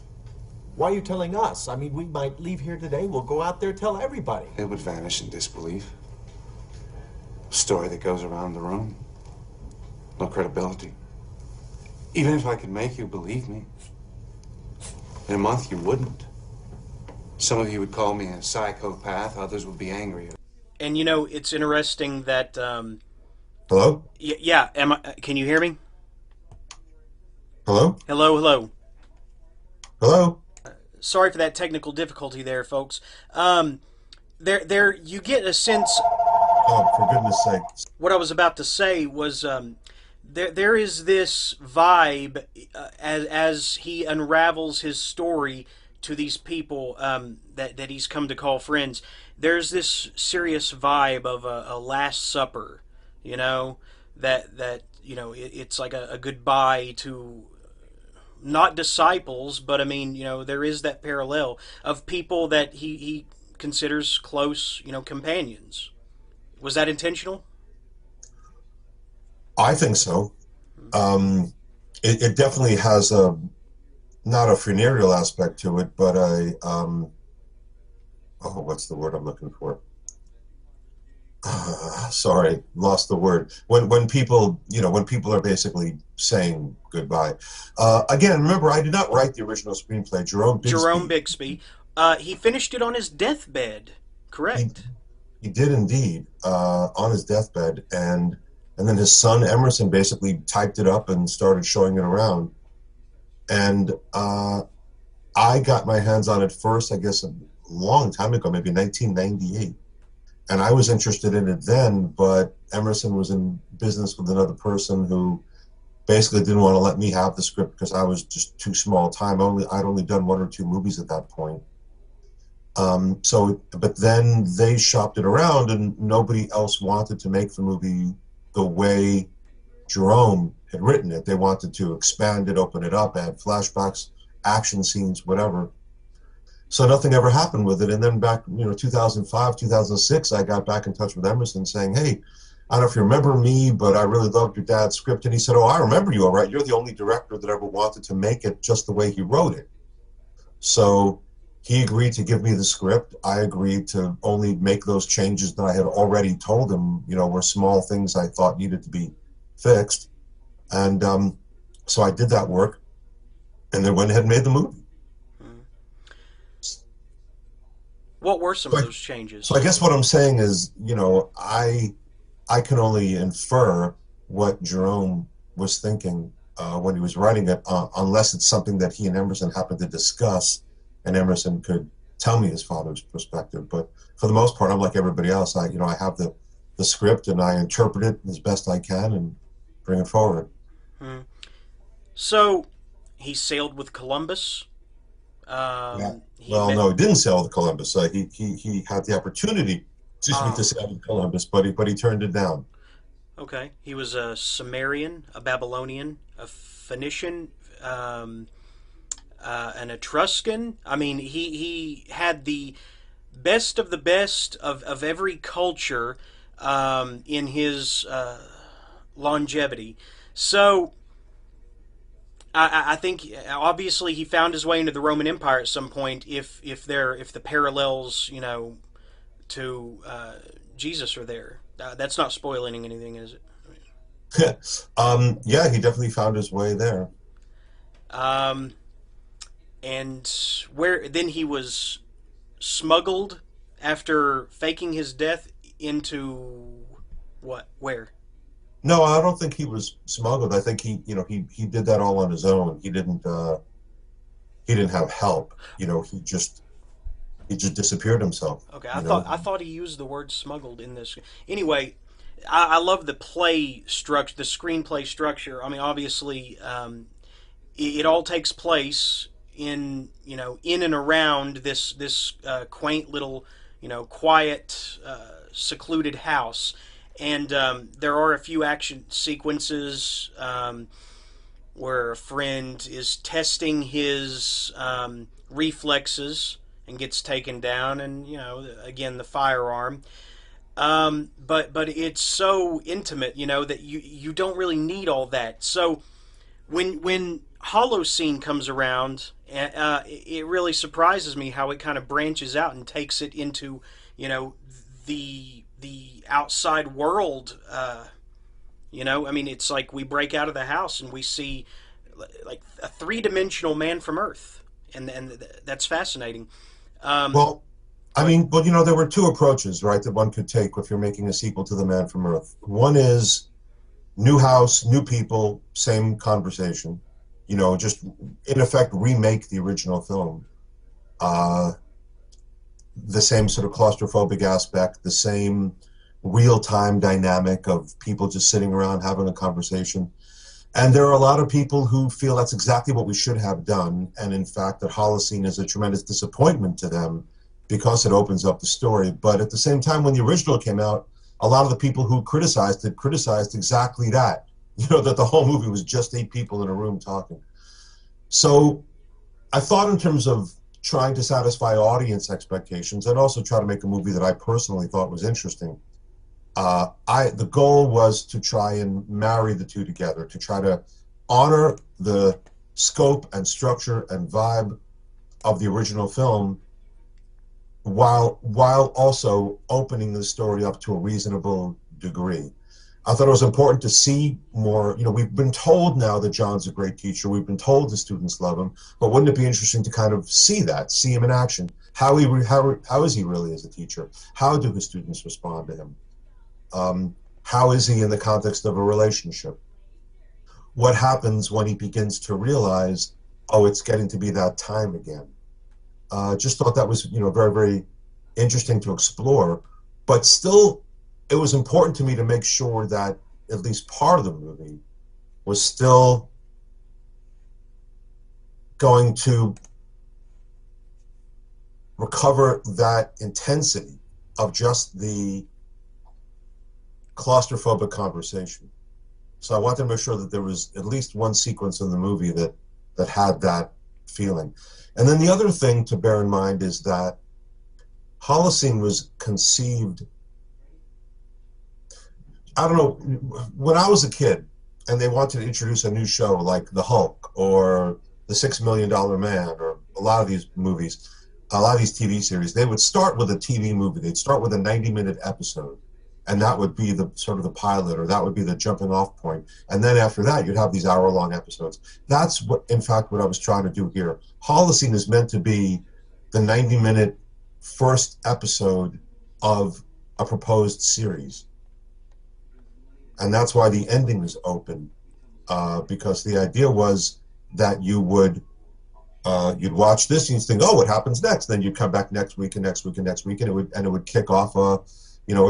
why are you telling us? I mean, we might leave here today, we'll go out there, tell everybody. It would vanish in disbelief. A story that goes around the room. No credibility. Even if I could make you believe me, in a month you wouldn't. Some of you would call me a psychopath, others would be angry. And you know, it's interesting that... Hello? Yeah, can you hear me? Hello? Hello, hello. Hello? Sorry for that technical difficulty there, folks. There, you get a sense... Oh, for goodness sake. What I was about to say was, there is this vibe as he unravels his story to these people that he's come to call friends. There's this serious vibe of a Last Supper, you know, that you know, it's like a goodbye to not disciples, but I mean, you know, there is that parallel of people that he considers close, you know, companions. Was that intentional? I think so. It definitely has not a funereal aspect to it, but what's the word I'm looking for? Sorry, lost the word. When people, you know, when people are basically saying goodbye. Again, remember, I did not write the original screenplay. Jerome Bixby. He finished it on his deathbed, correct? He did indeed, on his deathbed, and then his son Emerson basically typed it up and started showing it around. And I got my hands on it first, I guess, a long time ago, maybe 1998. And I was interested in it then, but Emerson was in business with another person who basically didn't want to let me have the script because I was just too small time. I'd only done 1 or 2 movies at that point. But then they shopped it around and nobody else wanted to make the movie the way Jerome had written it. They wanted to expand it, open it up, add flashbacks, action scenes, whatever. So nothing ever happened with it. And then back, 2005, 2006, I got back in touch with Emerson saying, hey, I don't know if you remember me, but I really loved your dad's script. And he said, oh, I remember you, all right. You're the only director that ever wanted to make it just the way he wrote it. So he agreed to give me the script. I agreed to only make those changes that I had already told him, were small things I thought needed to be fixed. And so I did that work and then went ahead and made the movie. What were some of those changes? So I guess what I'm saying is, I can only infer what Jerome was thinking when he was writing it, unless it's something that he and Emerson happened to discuss, and Emerson could tell me his father's perspective. But for the most part, I'm like everybody else. I have the script and I interpret it as best I can and bring it forward. So he sailed with Columbus. Yeah. Well, no, he didn't sail with Columbus. He had the opportunity, to sail with Columbus, but he turned it down. Okay, he was a Sumerian, a Babylonian, a Phoenician, an Etruscan. I mean, he had the best of the best of every culture in his longevity. So I think obviously he found his way into the Roman Empire at some point. If the parallels to Jesus are there, that's not spoiling anything, is it? Yeah, he definitely found his way there. And where then he was smuggled after faking his death into what? Where? No, I don't think he was smuggled. I think he did that all on his own. He didn't have help. He just disappeared himself. Okay, I thought he used the word smuggled in this. Anyway, I love the play structure, the screenplay structure. I mean, obviously, it all takes place in and around this quaint little quiet secluded house. And there are a few action sequences where a friend is testing his reflexes and gets taken down, and again the firearm. But it's so intimate, that you don't really need all that. So when Holocene comes around, it really surprises me how it kind of branches out and takes it into the outside world. I mean, it's like we break out of the house and we see like a three-dimensional man from Earth, and that's fascinating. Well, there were two approaches, right, that one could take if you're making a sequel to The Man from Earth. One is new house, new people, same conversation. Just in effect remake the original film. The same sort of claustrophobic aspect, the same real-time dynamic of people just sitting around having a conversation. And there are a lot of people who feel that's exactly what we should have done, and in fact that Holocene is a tremendous disappointment to them because it opens up the story. But at the same time, when the original came out, a lot of the people who criticized it criticized exactly that, that the whole movie was just 8 people in a room talking. So I thought in terms of trying to satisfy audience expectations and also try to make a movie that I personally thought was interesting. The goal was to try and marry the two together, to try to honor the scope and structure and vibe of the original film while also opening the story up to a reasonable degree. I thought it was important to see more. We've been told now that John's a great teacher. We've been told the students love him, but wouldn't it be interesting to kind of see him in action? How is he really as a teacher? How do his students respond to him? How is he in the context of a relationship? What happens when he begins to realize, oh, it's getting to be that time again? Just thought that was, very, very interesting to explore. But still, it was important to me to make sure that at least part of the movie was still going to recover that intensity of just the claustrophobic conversation. So I wanted to make sure that there was at least one sequence in the movie that had that feeling. And then the other thing to bear in mind is that Holocene was conceived, I don't know, when I was a kid and they wanted to introduce a new show like The Hulk or The $6 Million Man or a lot of these movies, a lot of these TV series, they would start with a TV movie. They'd start with a 90-minute episode, and that would be the sort of the pilot, or that would be the jumping off point. And then after that, you'd have these hour-long episodes. That's what, in fact, what I was trying to do here. Holocene is meant to be the 90-minute first episode of a proposed series. And that's why the ending is open, because the idea was that you would you'd watch this and you'd think, oh, what happens next? Then you'd come back next week and next week and next week, and it would kick off a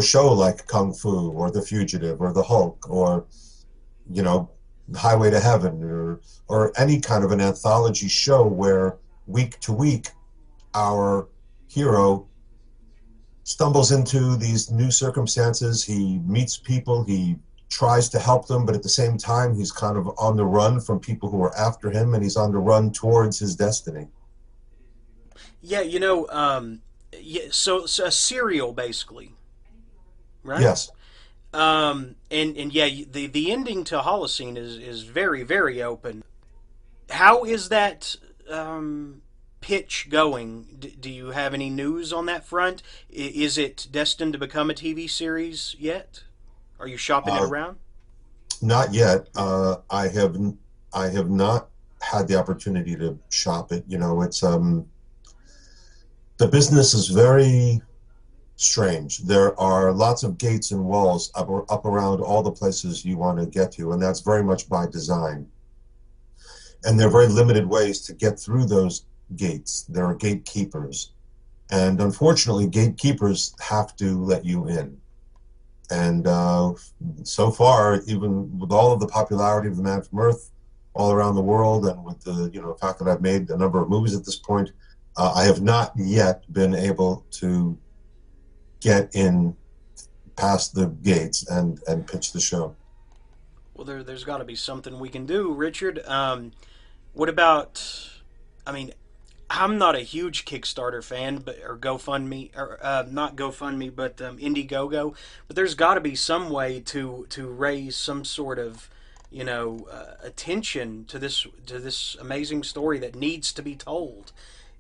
show like Kung Fu or The Fugitive or The Hulk or Highway to Heaven or any kind of an anthology show where week to week our hero stumbles into these new circumstances. He meets people, he tries to help them, but at the same time he's kind of on the run from people who are after him, and he's on the run towards his destiny. Yeah, so a serial basically, right? Yes. And yeah, the ending to Holocene is very, very open. How is that pitch going? Do you have any news on that front? Is it destined to become a TV series yet? Are you shopping it around? Not yet. I have not had the opportunity to shop it. It's the business is very strange. There are lots of gates and walls up around all the places you want to get to, and that's very much by design. And there are very limited ways to get through those gates. There are gatekeepers, and unfortunately, gatekeepers have to let you in. And so far, even with all of the popularity of The Man from Earth all around the world, and with the fact that I've made a number of movies at this point, I have not yet been able to get in past the gates and pitch the show. Well, there's got to be something we can do, Richard. What about? I mean, I'm not a huge Kickstarter fan, or GoFundMe, or not GoFundMe, but Indiegogo. But there's got to be some way to raise some sort of, attention to this amazing story that needs to be told.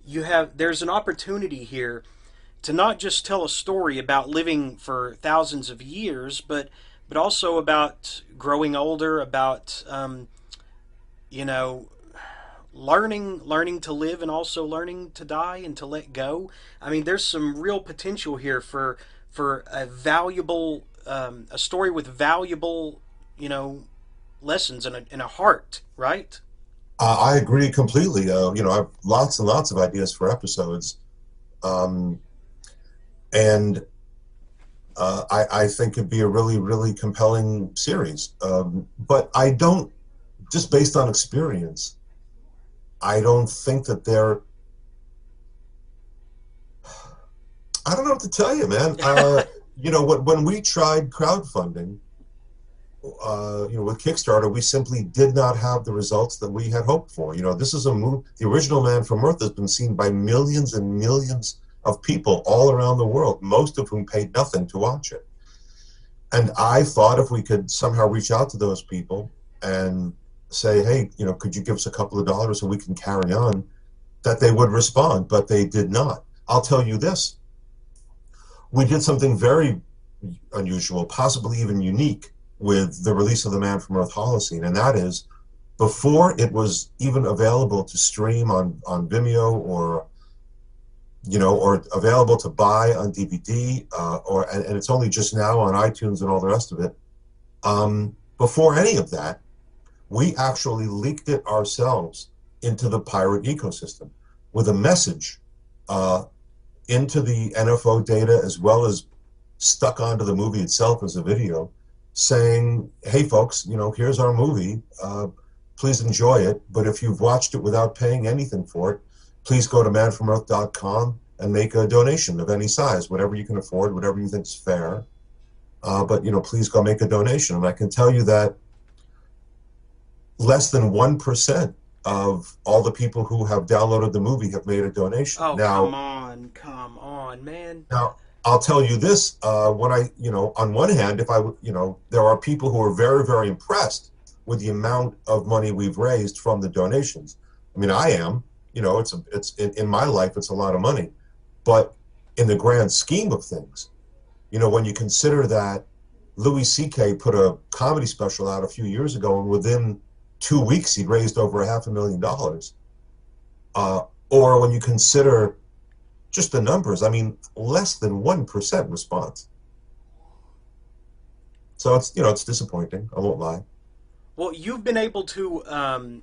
There's an opportunity here to not just tell a story about living for thousands of years, but also about growing older, about learning to live and also learning to die and to let go. I mean, there's some real potential here for a valuable a story with valuable lessons and a heart, right? I agree completely. I have lots and lots of ideas for episodes, and I think it'd be a really, really compelling series. But I don't, just based on experience, I don't think that they're. I don't know what to tell you, man. When we tried crowdfunding, with Kickstarter, we simply did not have the results that we had hoped for. This is a movie. The original Man from Earth has been seen by millions and millions of people all around the world, most of whom paid nothing to watch it. And I thought if we could somehow reach out to those people and say, hey, could you give us a couple of dollars so we can carry on, that they would respond, but they did not. I'll tell you this. We did something very unusual, possibly even unique, with the release of The Man from Earth Holocene, and that is, before it was even available to stream on Vimeo or available to buy on DVD, and it's only just now on iTunes and all the rest of it. Before any of that, we actually leaked it ourselves into the pirate ecosystem with a message into the NFO data, as well as stuck onto the movie itself as a video, saying, hey folks, here's our movie, please enjoy it, but if you've watched it without paying anything for it, please go to manfromearth.com and make a donation of any size, whatever you can afford, whatever you think is fair, but please go make a donation. And I can tell you that less than 1% of all the people who have downloaded the movie have made a donation. Oh, Now, come on, man. now, I'll tell you this, when on one hand, there are people who are very, very impressed with the amount of money we've raised from the donations. I mean, I am, it's in my life, it's a lot of money. But in the grand scheme of things, when you consider that Louis C.K. put a comedy special out a few years ago, and within 2 weeks he'd raised over $500,000. Or when you consider just the numbers, I mean, less than 1% response. So it's disappointing. I won't lie. Well, you've been able to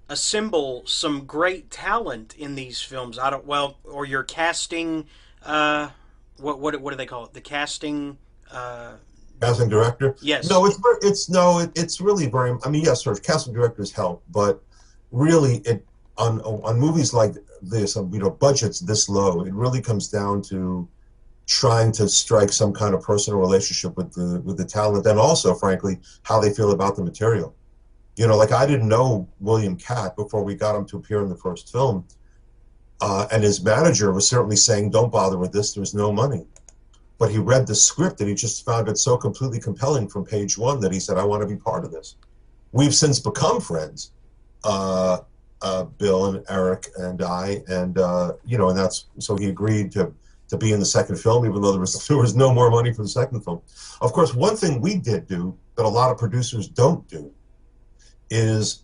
assemble some great talent in these films. Or your casting. What do they call it? The casting. Casting director? Yes. No, it's really very. I mean, yes, sir. Casting directors help, but really, on movies like this, budgets this low, it really comes down to trying to strike some kind of personal relationship with the talent, and also, frankly, how they feel about the material. Like I didn't know William Catt before we got him to appear in the first film, and his manager was certainly saying, "Don't bother with this. There's no money." But he read the script and he just found it so completely compelling from page one that he said, "I want to be part of this." We've since become friends, Bill and Eric and I, and and that's so he agreed to be in the second film, even though there was no more money for the second film. Of course, one thing we did do that a lot of producers don't do is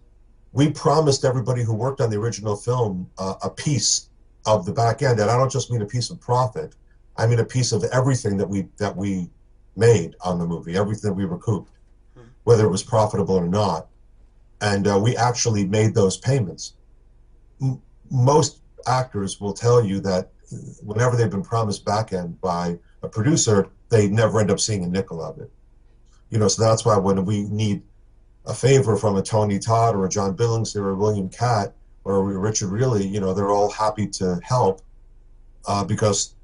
we promised everybody who worked on the original film a piece of the back end, and I don't just mean a piece of profit. I mean a piece of everything that we made on the movie, everything that we recouped, whether it was profitable or not. And we actually made those payments. Most actors will tell you that whenever they've been promised back end by a producer, they never end up seeing a nickel of it. So that's why when we need a favor from a Tony Todd or a John Billingsley or a William Catt or a Richard Really, they're all happy to help because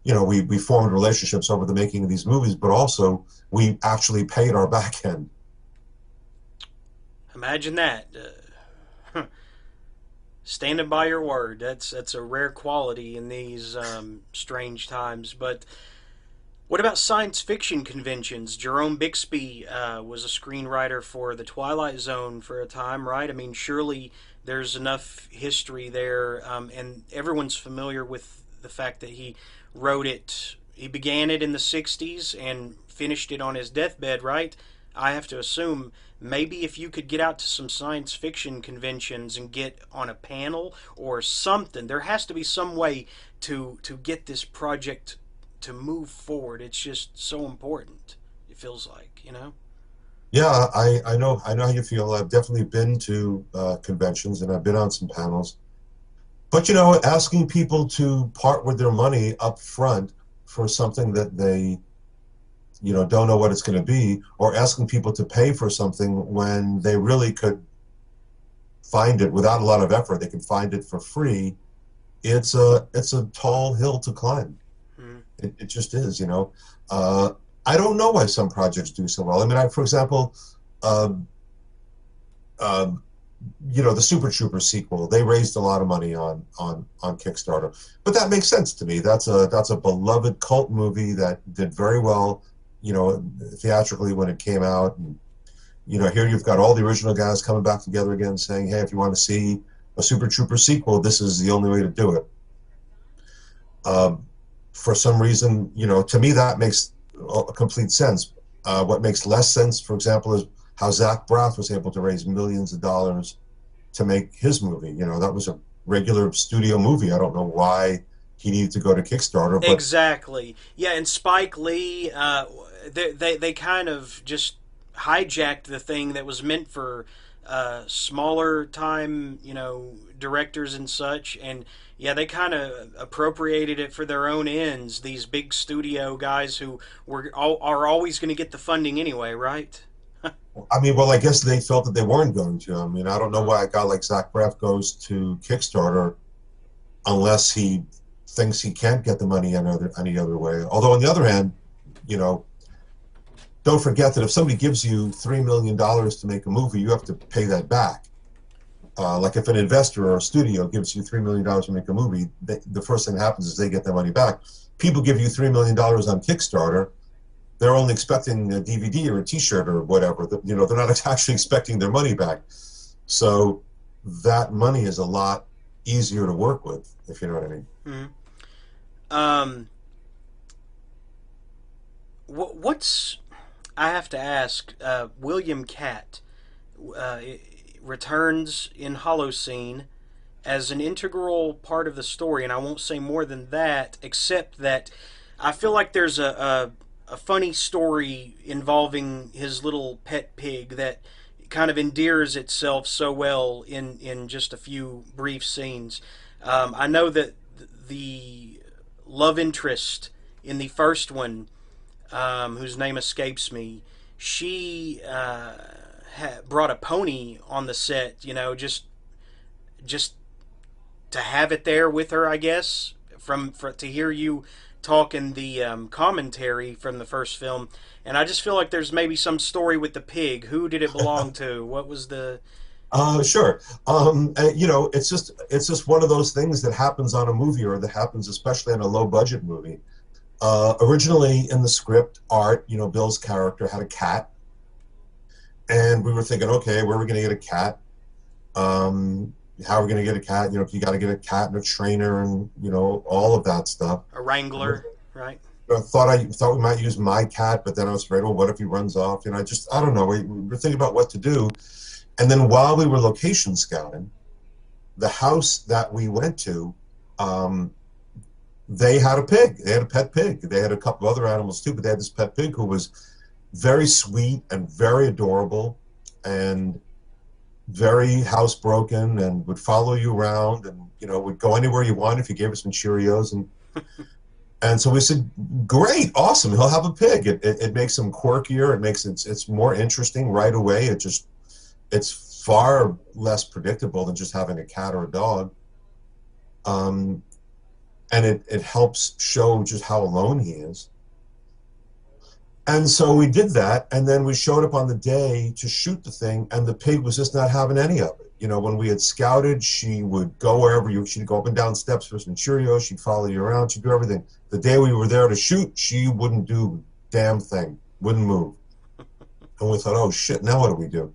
we formed relationships over the making of these movies, but also we actually paid our back end. Imagine that. Standing by your word. That's a rare quality in these strange times. But what about science fiction conventions? Jerome Bixby was a screenwriter for The Twilight Zone for a time, right? I mean, surely there's enough history there, and everyone's familiar with the fact that he wrote it. He began it in the 60s and finished it on his deathbed, right? I have to assume maybe if you could get out to some science fiction conventions and get on a panel or something, there has to be some way to get this project to move forward. It's just so important, it feels like, Yeah, I know how you feel. I've definitely been to conventions and I've been on some panels. But, asking people to part with their money up front for something that they, don't know what it's going to be, or asking people to pay for something when they really could find it without a lot of effort, they can find it for free, it's a tall hill to climb. It just is, I don't know why some projects do so well. I mean, for example, the Super Troopers sequel, they raised a lot of money on Kickstarter, but that makes sense to me. That's a beloved cult movie that did very well, theatrically when it came out. And here you've got all the original guys coming back together again, saying, "Hey, if you want to see a Super Troopers sequel, this is the only way to do it." For some reason, to me that makes complete sense. What makes less sense, for example, is how Zach Braff was able to raise millions of dollars to make his movie. That was a regular studio movie. I don't know why he needed to go to Kickstarter. But exactly. Yeah, and Spike Lee, they kind of just hijacked the thing that was meant for smaller time, directors and such, and yeah, they kind of appropriated it for their own ends. These big studio guys who are always going to get the funding anyway, right? I mean, well, I guess they felt that they weren't going to. I mean, I don't know why a guy like Zach Braff goes to Kickstarter unless he thinks he can't get the money any other way. Although, on the other hand, the don't forget that if somebody gives you $3 million to make a movie, you have to pay that back. Like if an investor or a studio gives you $3 million to make a movie, the first thing that happens is they get their money back. People give you $3 million on Kickstarter, they're only expecting a DVD or a T-shirt or whatever. You know, they're not actually expecting their money back. So that money is a lot easier to work with, if you know what I mean. Mm-hmm. I have to ask, William Katt returns in Holocene as an integral part of the story, and I won't say more than that, except that I feel like there's a funny story involving his little pet pig that kind of endears itself so well in just a few brief scenes. I know that the love interest in the first one, whose name escapes me, she brought a pony on the set, you know, just to have it there with her, I guess, to hear you talk in the commentary from the first film. And I just feel like there's maybe some story with the pig. Who did it belong to? What was the... Sure. You know, it's just one of those things that happens on a movie, or that happens especially on a low-budget movie. Originally in the script, Art, you know, Bill's character, had a cat. And we were thinking, okay, where are we going to get a cat? How are we going to get a cat? You know, you got to get a cat and a trainer and, you know, all of that stuff. A wrangler, right? I thought we might use my cat, but then I was afraid, well, what if he runs off? You know, I don't know. We were thinking about what to do. And then while we were location scouting, the house that we went to, they had a pig. They had a pet pig. They had a couple of other animals too, but they had this pet pig who was very sweet and very adorable and very housebroken, and would follow you around, and, you know, would go anywhere you want if you gave her some Cheerios. And so we said, great, awesome, he'll have a pig. It makes him quirkier. It makes it's more interesting right away. It's far less predictable than just having a cat or a dog. And it helps show just how alone he is. And so we did that, and then we showed up on the day to shoot the thing, and the pig was just not having any of it. You know, when we had scouted, she would go wherever she'd go up and down steps for some Cheerios, she'd follow you around, she'd do everything. The day we were there to shoot, she wouldn't do a damn thing, wouldn't move. And we thought, oh shit, now what do we do?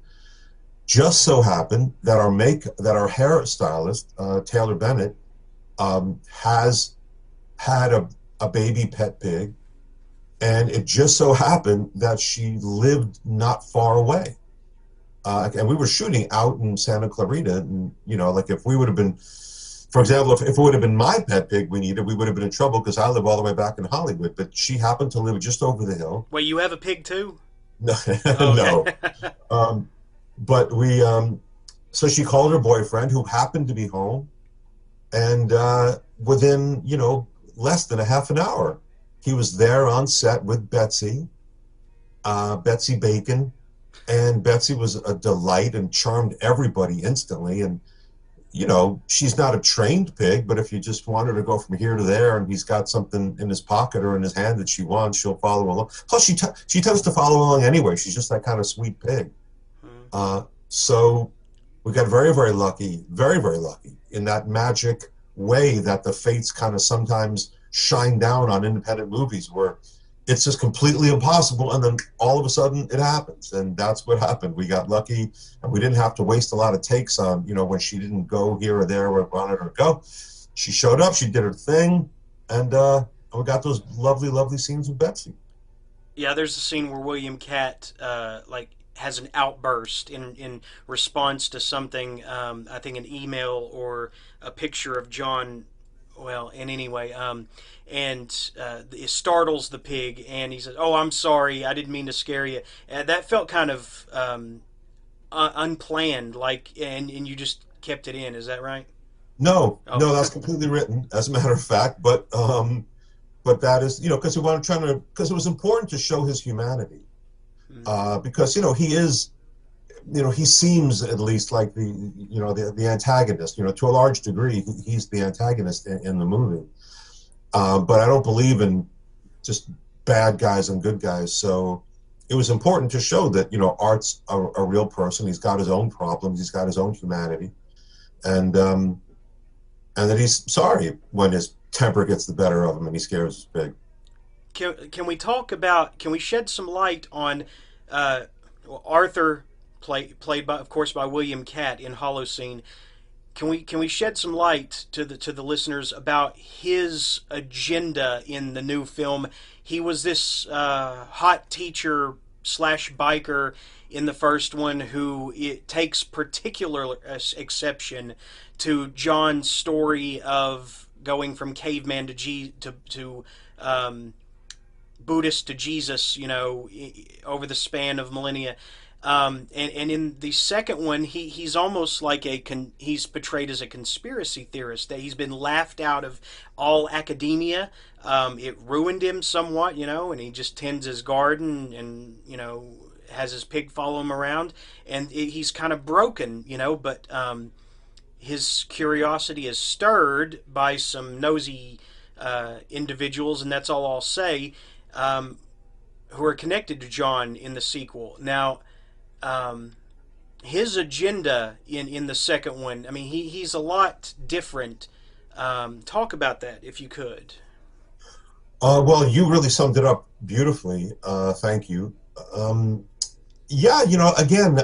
Just so happened that our hairstylist, Taylor Bennett, has had a baby pet pig. And it just so happened that she lived not far away. And we were shooting out in Santa Clarita. And, you know, like if we would have been, for example, if it would have been my pet pig we needed, we would have been in trouble because I live all the way back in Hollywood. But she happened to live just over the hill. Wait, you have a pig too? No. No. But we, so she called her boyfriend, who happened to be home. And within, you know, less than a half an hour, he was there on set with Betsy Bacon, and Betsy was a delight and charmed everybody instantly. And, you know, she's not a trained pig, but if you just want her to go from here to there and he's got something in his pocket or in his hand that she wants, she'll follow along. Plus, she tends to follow along anyway. She's just that kind of sweet pig. So we got very, very lucky in that magic way that the fates kind of sometimes shine down on independent movies, where it's just completely impossible, and then all of a sudden it happens. And that's what happened. We got lucky, and we didn't have to waste a lot of takes on, you know, when she didn't go here or there where we wanted her to go. She showed up, she did her thing, and we got those lovely, lovely scenes with Betsy. Yeah, there's a scene where William Katt has an outburst in response to something, I think an email or a picture of John. Well, and anyway, it startles the pig, and he says, "Oh, I'm sorry, I didn't mean to scare you." That felt kind of unplanned, and you just kept it in. Is that right? No, no, that's completely written, as a matter of fact. But that is, you know, because because it was important to show his humanity, because, you know, he is. You know, he seems at least like the antagonist. You know, to a large degree, he's the antagonist in the movie. But I don't believe in just bad guys and good guys. So it was important to show that, you know, Art's a real person. He's got his own problems. He's got his own humanity, and that he's sorry when his temper gets the better of him and he scares big. Can we talk about? Can we shed some light on Arthur, played by, of course, by William Catt in Holocene? Can we shed some light to the listeners about his agenda in the new film? He was this hot teacher slash biker in the first one who it takes particular exception to John's story of going from caveman to Buddhist to Jesus, you know, over the span of millennia. And in the second one, he's almost like he's portrayed as a conspiracy theorist, that he's been laughed out of all academia. It ruined him somewhat, you know, and he just tends his garden and, you know, has his pig follow him around, and he's kind of broken, you know, but his curiosity is stirred by some nosy individuals, and that's all I'll say, who are connected to John in the sequel. Now, his agenda in the second one, I mean, he's a lot different. Talk about that, if you could. Well, you really summed it up beautifully. Thank you. Yeah, you know, again,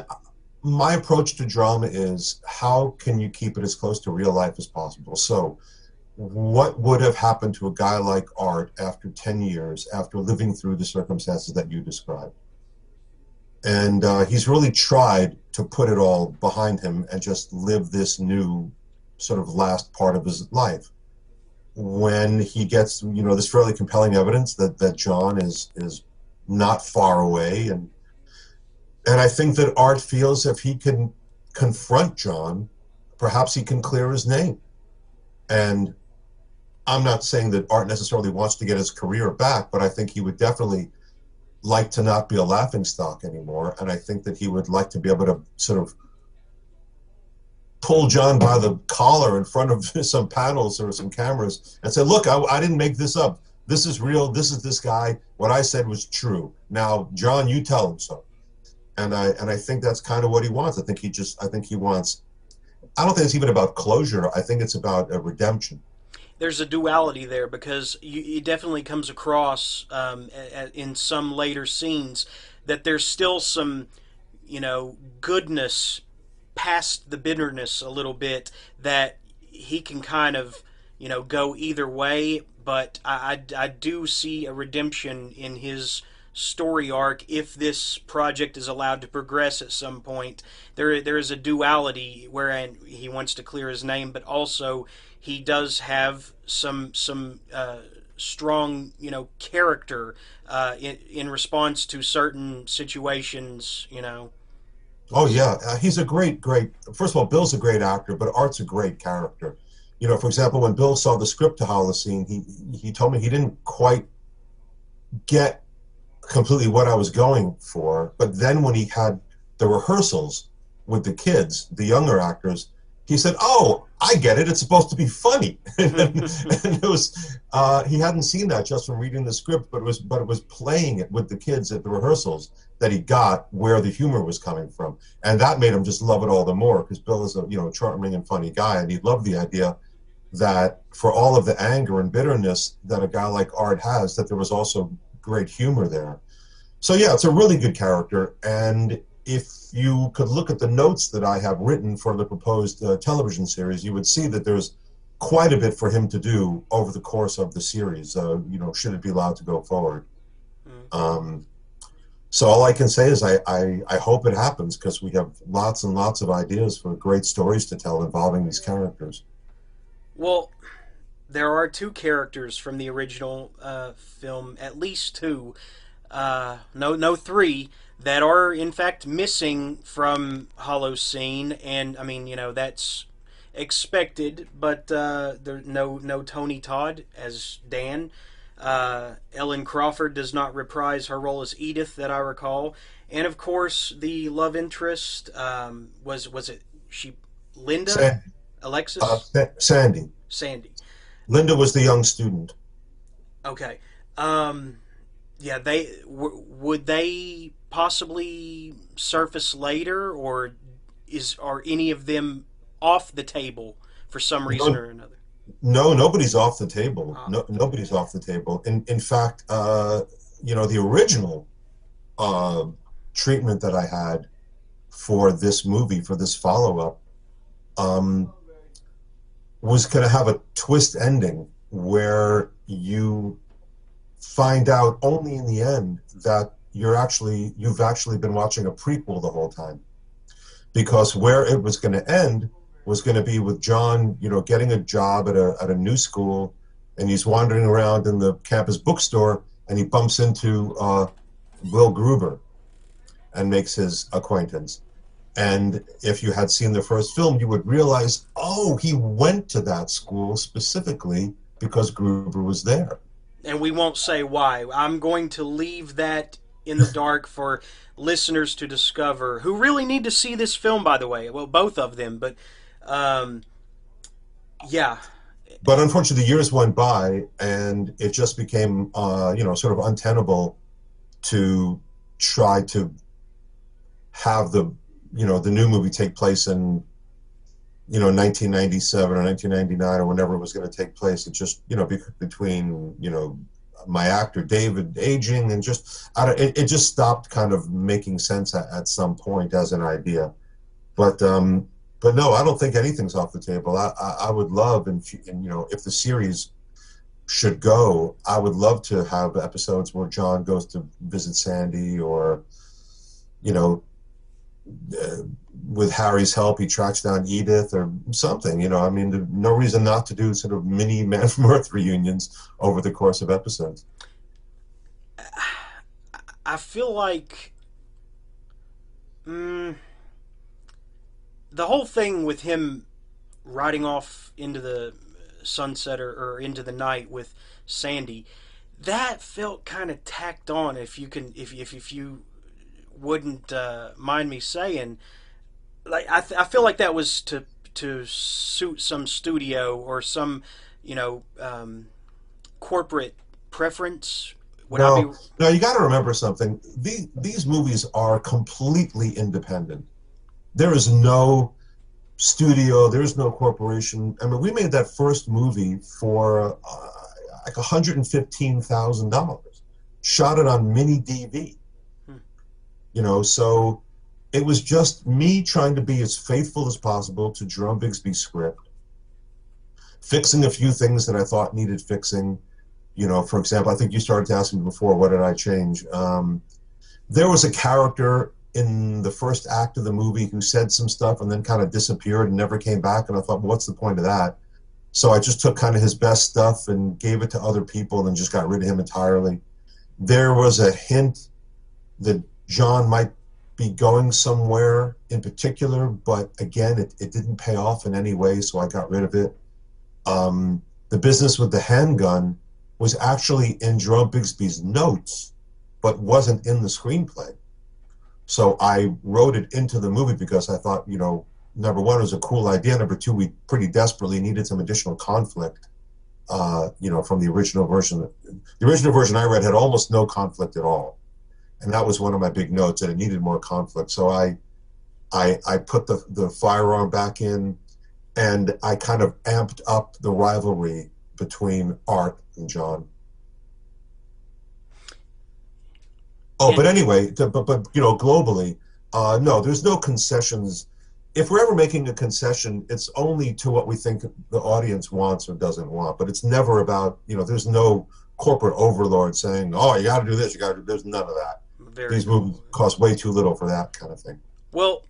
my approach to drama is how can you keep it as close to real life as possible? So what would have happened to a guy like Art after 10 years, after living through the circumstances that you described? And he's really tried to put it all behind him and just live this new sort of last part of his life. When he gets, you know, this fairly compelling evidence that John is not far away, and I think that Art feels if he can confront John, perhaps he can clear his name. And I'm not saying that Art necessarily wants to get his career back, but I think he would definitely like to not be a laughingstock anymore, and I think that he would like to be able to sort of pull John by the collar in front of some panels or some cameras and say, look, I didn't make this up. This is real. This is this guy. What I said was true. Now, John, you tell him so. And I think that's kind of what he wants. I think he wants, I don't think it's even about closure. I think it's about a redemption. There's a duality there, because it definitely comes across in some later scenes that there's still some, you know, goodness past the bitterness a little bit, that he can kind of, you know, go either way. But I do see a redemption in his story arc if this project is allowed to progress at some point. There is a duality wherein he wants to clear his name, but also he does have some strong, you know, character in response to certain situations, you know. Oh yeah, he's a great. First of all, Bill's a great actor, but Art's a great character. You know, for example, when Bill saw the script to Holocene, he told me he didn't quite get completely what I was going for, but then when he had the rehearsals with the kids, the younger actors, he said, "Oh, I get it. It's supposed to be funny." and it was he hadn't seen that just from reading the script, but it was playing it with the kids at the rehearsals that he got where the humor was coming from, and that made him just love it all the more, because Bill is a, you know, charming and funny guy, and he loved the idea that for all of the anger and bitterness that a guy like Art has, that there was also great humor there. So yeah, it's a really good character, and if you could look at the notes that I have written for the proposed television series, you would see that there's quite a bit for him to do over the course of the series, you know, should it be allowed to go forward. So all I can say is I hope it happens, because we have lots and lots of ideas for great stories to tell involving these characters. Well, there are two characters from the original film, at least two, no three, that are in fact missing from Holocene, and I mean, you know, that's expected, but there's no Tony Todd as Dan. Ellen Crawford does not reprise her role as Edith, that I recall, and of course the love interest was it Linda? Sandy. Alexis? Sandy. Sandy. Linda was the young student. Okay. Yeah, would they possibly surface later, or are any of them off the table for some reason No, or another? no, nobody's off the table. No, nobody's off the table. In fact, the original uh, treatment that I had for this movie, for this follow-up, um, was going to have a twist ending where you find out only in the end that you've actually been watching a prequel the whole time, because where it was going to end was going to be with John, getting a job at a new school, and he's wandering around in the campus bookstore, and he bumps into Will Gruber and makes his acquaintance. And if you had seen the first film, you would realize, oh, he went to that school specifically because Gruber was there. And we won't say why. I'm going to leave that in the dark for listeners to discover, who really need to see this film, by the way. Well, both of them, but um, yeah. But unfortunately, the years went by, and it just became, sort of untenable to try to have the new movie take place in, 1997 or 1999 or whenever it was going to take place. It just, between, my actor David aging and it just stopped kind of making sense at some point as an idea. But no, I don't think anything's off the table. I would love, and if the series should go, I would love to have episodes where John goes to visit Sandy, or, with Harry's help, he tracks down Edith or something. I mean, there's no reason not to do sort of mini Man from Earth reunions over the course of episodes. I feel like the whole thing with him riding off into the sunset or into the night with Sandy, that felt kind of tacked on. If you wouldn't mind me saying, like I feel like that was to suit some studio or some corporate preference. No, you got to remember something. These movies are completely independent. There is no studio, there is no corporation. I mean, we made that first movie for like $115,000. Shot it on mini DV. So it was just me trying to be as faithful as possible to Jerome Bixby's script, fixing a few things that I thought needed fixing. For example, I think you started to ask me before, what did I change? There was a character in the first act of the movie who said some stuff and then kind of disappeared and never came back, and I thought, well, what's the point of that? So I just took kind of his best stuff and gave it to other people and then just got rid of him entirely. There was a hint that John might be going somewhere in particular, but again, it didn't pay off in any way, so I got rid of it. The business with the handgun was actually in Jerome Bixby's notes, but wasn't in the screenplay. So I wrote it into the movie because I thought, number one, it was a cool idea. Number two, we pretty desperately needed some additional conflict, from the original version. The original version I read had almost no conflict at all. And that was one of my big notes, that it needed more conflict. So I put the firearm back in, and I kind of amped up the rivalry between Art and John. Oh, but anyway, but globally, no, there's no concessions. If we're ever making a concession, it's only to what we think the audience wants or doesn't want. But it's never about, there's no corporate overlord saying, oh, you got to do this, you got to do. There's none of that. These movies cost way too little for that kind of thing. Well,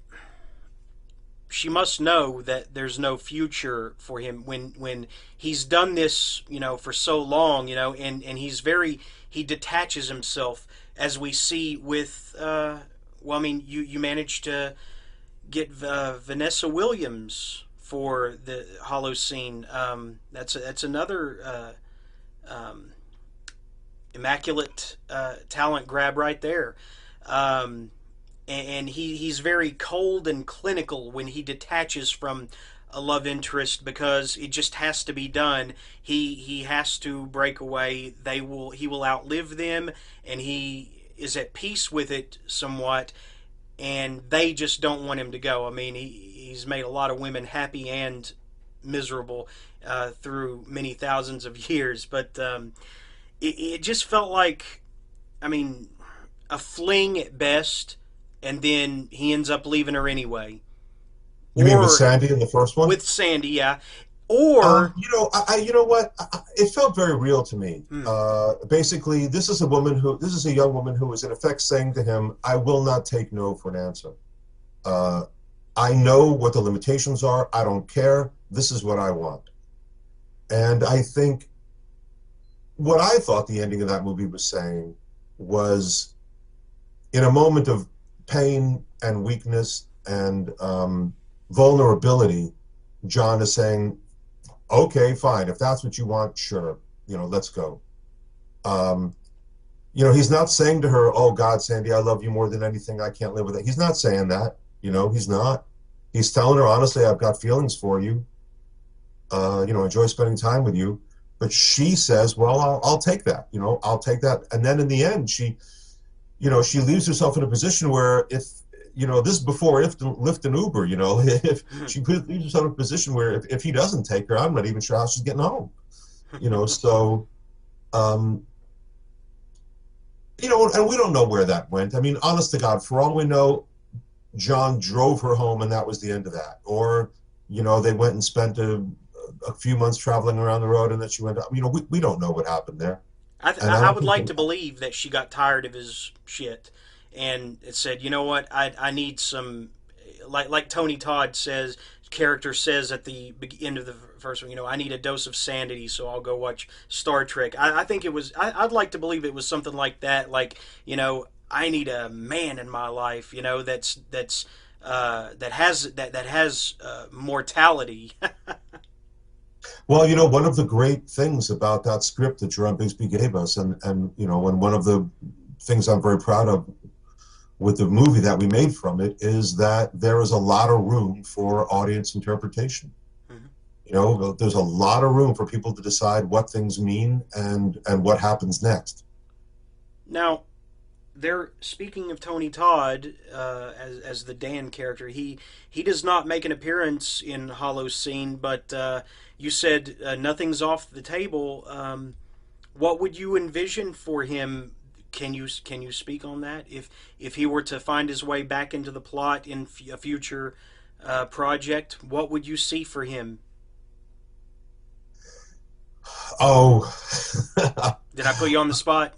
she must know that there's no future for him when he's done this, for so long, and he detaches himself, as we see with, you managed to get Vanessa Williams for the Holocene. That's another immaculate talent grab right there. And he's very cold and clinical when he detaches from a love interest because it just has to be done. He has to break away. He will outlive them, and he is at peace with it somewhat, and they just don't want him to go. I mean, he's made a lot of women happy and miserable through many thousands of years, but it just felt like, I mean, a fling at best, and then he ends up leaving her anyway. You mean with Sandy in the first one? With Sandy, yeah. Or you know what? It felt very real to me. Basically, this is a young woman who is in effect saying to him, "I will not take no for an answer. I know what the limitations are. I don't care. This is what I want." And I think what I thought the ending of that movie was saying was, in a moment of pain and weakness and vulnerability, John is saying, "Okay, fine. If that's what you want, sure. Let's go." He's not saying to her, "Oh God, Sandy, I love you more than anything. I can't live with it." He's not saying that. He's not. He's telling her, honestly, "I've got feelings for you. Enjoy spending time with you." But she says, "Well, I'll take that. I'll take that." And then in the end, she leaves herself in a position where this is before Lyft and Uber, if she leaves herself in a position where if he doesn't take her, I'm not even sure how she's getting home. So, and we don't know where that went. I mean, honest to God, for all we know, John drove her home and that was the end of that. Or, they went and spent a few months traveling around the road and then she went, we don't know what happened there. I would like to believe that she got tired of his shit and it said, "You know what, I need some," like Tony Todd character says at the end of the first one, "I need a dose of sanity, so I'll go watch Star Trek." I think it was, I'd like to believe it was something like that, like, I need a man in my life, that has mortality. Well, one of the great things about that script that Jerome Bixby gave us, and one of the things I'm very proud of with the movie that we made from it, is that there is a lot of room for audience interpretation. There's a lot of room for people to decide what things mean and what happens next. Now, speaking of Tony Todd as the Dan character, he does not make an appearance in Holocene, but you said nothing's off the table. What would you envision for him? Can you speak on that? If he were to find his way back into the plot in a future project, what would you see for him? Oh, did I put you on the spot?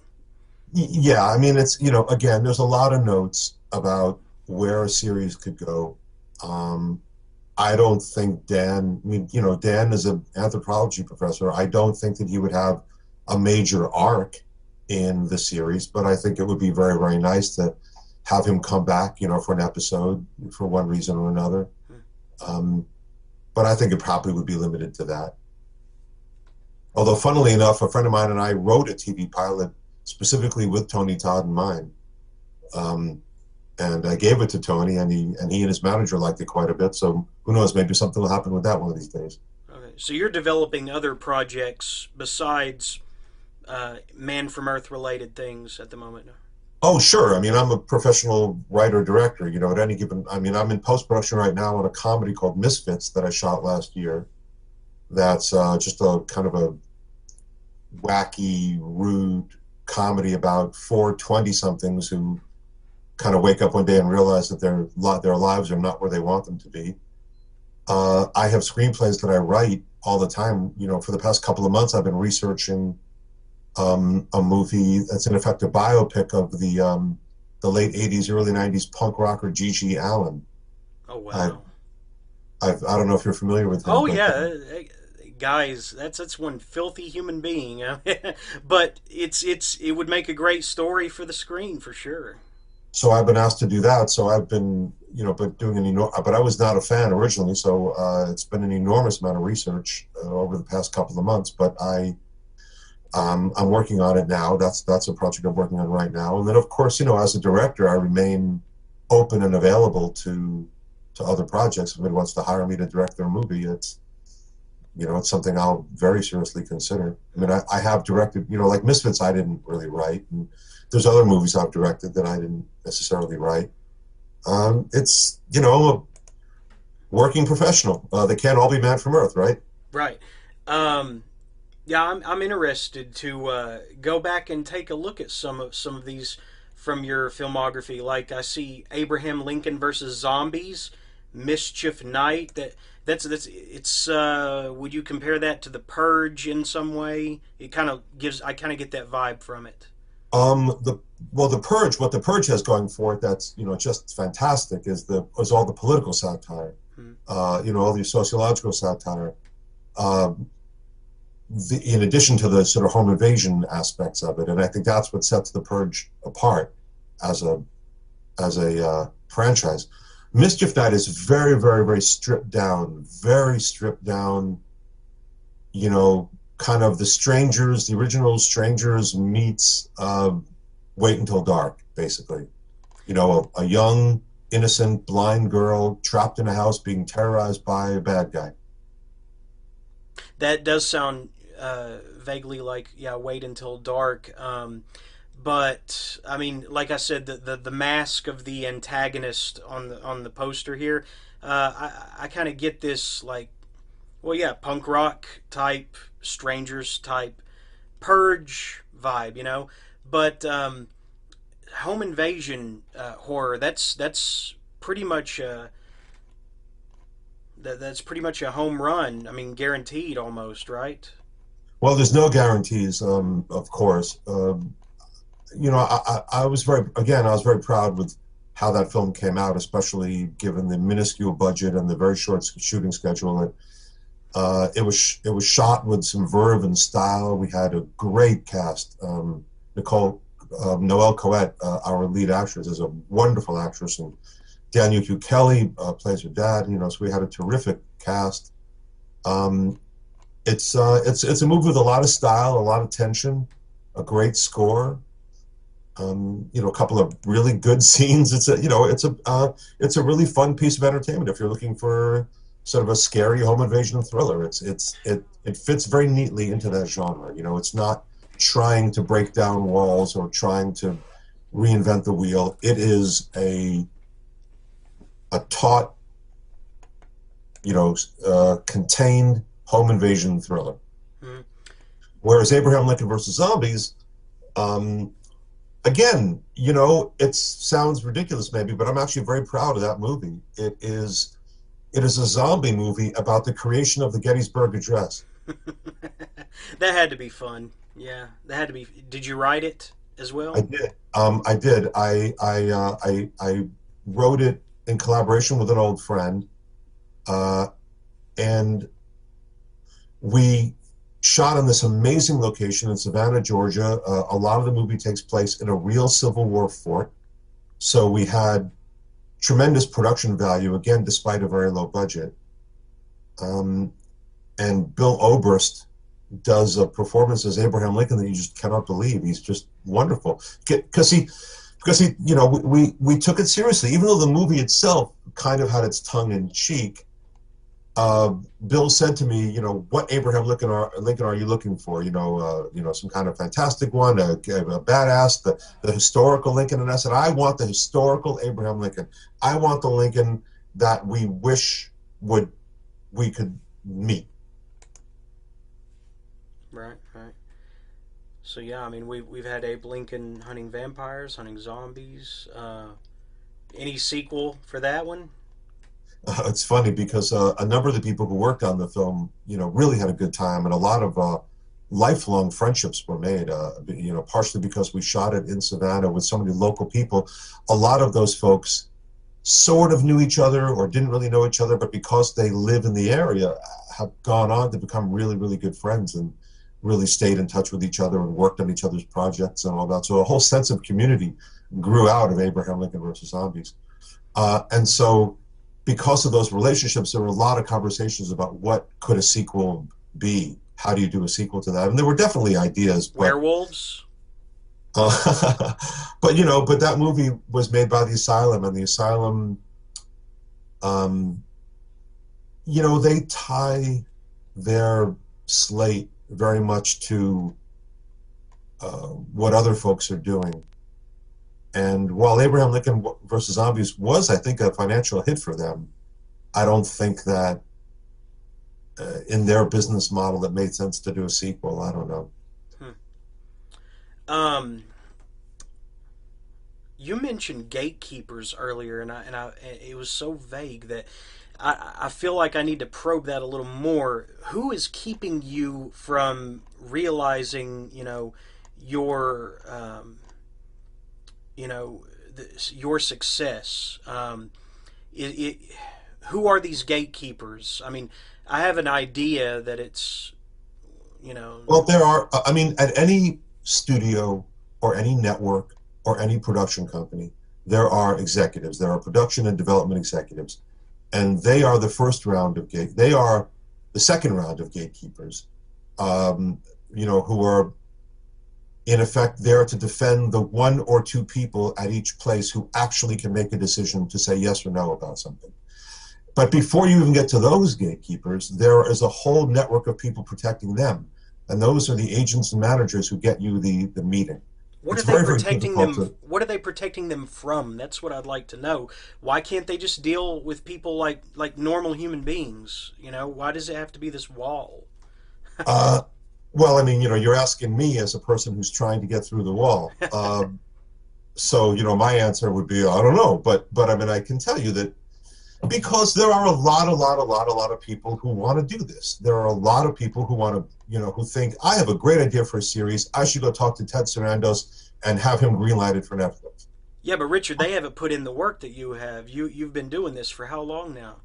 Yeah, I mean, it's, again, there's a lot of notes about where a series could go. I don't think Dan is an anthropology professor. I don't think that he would have a major arc in the series, but I think it would be very, very nice to have him come back, for an episode for one reason or another. But I think it probably would be limited to that. Although, funnily enough, a friend of mine and I wrote a TV pilot specifically with Tony Todd in mind. And I gave it to Tony, and he and his manager liked it quite a bit. So who knows? Maybe something will happen with that one of these days. Okay, so you're developing other projects besides Man from Earth related things at the moment. Oh, sure. I mean, I'm a professional writer-director. At any given, I'm in post-production right now on a comedy called Misfits that I shot last year. That's just a kind of a wacky, rude comedy about four 20-somethings who kind of wake up one day and realize that their lives are not where they want them to be. I have screenplays that I write all the time. For the past couple of months, I've been researching a movie that's in effect a biopic of the late 80s, early 90s punk rocker G.G. Allin. Oh, wow. I don't know if you're familiar with him. Oh, yeah. Guys, that's one filthy human being. But it would make a great story for the screen, for sure. So I've been asked to do that. So I've been, but I was not a fan originally. So it's been an enormous amount of research over the past couple of months. But I'm working on it now. That's a project I'm working on right now. And then, of course, as a director, I remain open and available to to other projects. If somebody wants to hire me to direct their movie, it's something I'll very seriously consider. I mean, I have directed, like Misfits I didn't really write, and there's other movies I've directed that I didn't necessarily write. It's, a working professional. They can't all be man from Earth, right? Right. Yeah, I'm interested to go back and take a look at some of these from your filmography. Like I see Abraham Lincoln versus Zombies, Mischief Night. That's it's. Would you compare that to The Purge in some way? I kind of get that vibe from it. The Purge. What The Purge has going for it that's just fantastic is all the political satire. All the sociological satire. In addition to the sort of home invasion aspects of it, and I think that's what sets The Purge apart as a franchise. Mischief Night is very, very, very stripped down, kind of the original Strangers meets Wait Until Dark, basically. A young, innocent, blind girl trapped in a house being terrorized by a bad guy. That does sound vaguely like Wait Until Dark. But I mean, like I said, the mask of the antagonist on the poster here, I kind of get this punk rock type, Strangers type, Purge vibe, But home invasion horror, that's pretty much that's pretty much a home run. I mean, guaranteed almost, right? Well, there's no guarantees, of course. I was very proud with how that film came out, especially given the minuscule budget and the very short shooting schedule. It was shot with some verve and style. We had a great cast. Noelle Coet, our lead actress, is a wonderful actress, and Daniel Hugh Kelly plays her dad. So we had a terrific cast. It's a movie with a lot of style, a lot of tension, a great score. A couple of really good scenes. It's a really fun piece of entertainment if you're looking for sort of a scary home invasion thriller. It fits very neatly into that genre. It's not trying to break down walls or trying to reinvent the wheel. It is a taut, contained home invasion thriller. Mm-hmm. Whereas Abraham Lincoln versus Zombies, again, it sounds ridiculous maybe, but I'm actually very proud of that movie. It is a zombie movie about the creation of the Gettysburg Address. That had to be fun. Yeah, that had to be. Did you write it as well? I did. I did. I wrote it in collaboration with an old friend, and we shot in this amazing location in Savannah, Georgia. A lot of the movie takes place in a real Civil War fort, so we had tremendous production value, again, despite a very low budget. And Bill Oberst does a performance as Abraham Lincoln that you just cannot believe. He's just wonderful because he we took it seriously, even though the movie itself kind of had its tongue in cheek. Bill said to me, what Abraham Lincoln are you looking for? Some kind of fantastic one, a badass, the historical Lincoln. And I said, I want the historical Abraham Lincoln. I want the Lincoln that we wish we could meet. Right. So yeah, I mean, we've had Abe Lincoln hunting vampires, hunting zombies. Any sequel for that one? It's funny because a number of the people who worked on the film, really had a good time, and a lot of lifelong friendships were made. Partially because we shot it in Savannah with so many local people. A lot of those folks sort of knew each other or didn't really know each other, but because they live in the area, have gone on to become really, really good friends and really stayed in touch with each other and worked on each other's projects and all that. So a whole sense of community grew out of Abraham Lincoln versus Zombies. And so because of those relationships, there were a lot of conversations about what could a sequel be? How do you do a sequel to that? And there were definitely ideas. But, werewolves? but that movie was made by the Asylum, and the Asylum You know, they tie their slate very much to what other folks are doing. And while Abraham Lincoln versus Zombies was, I think, a financial hit for them, I don't think that in their business model it made sense to do a sequel. I don't know. You mentioned gatekeepers earlier, and it was so vague that I feel like I need to probe that a little more. Who is keeping you from realizing, your, your success? Who are these gatekeepers? I mean, I have an idea that it's, Well, there are, I mean, at any studio or any network or any production company, there are executives. There are production and development executives. And they are the first round of they are the second round of gatekeepers, who are in effect there to defend the one or two people at each place who actually can make a decision to say yes or no about something. But before you even get to those gatekeepers, there is a whole network of people protecting them. And those are the agents and managers who get you the meeting. What are they protecting them? What are they protecting them from? That's what I'd like to know. Why can't they just deal with people like normal human beings? Why does it have to be this wall? Well, I mean, you're asking me as a person who's trying to get through the wall. So, my answer would be, I don't know. But I mean, I can tell you that because there are a lot of people who want to do this. There are a lot of people who want to, who think, I have a great idea for a series. I should go talk to Ted Sarandos and have him greenlighted for Netflix. Yeah, but Richard, they haven't put in the work that you have. You've been doing this for how long now?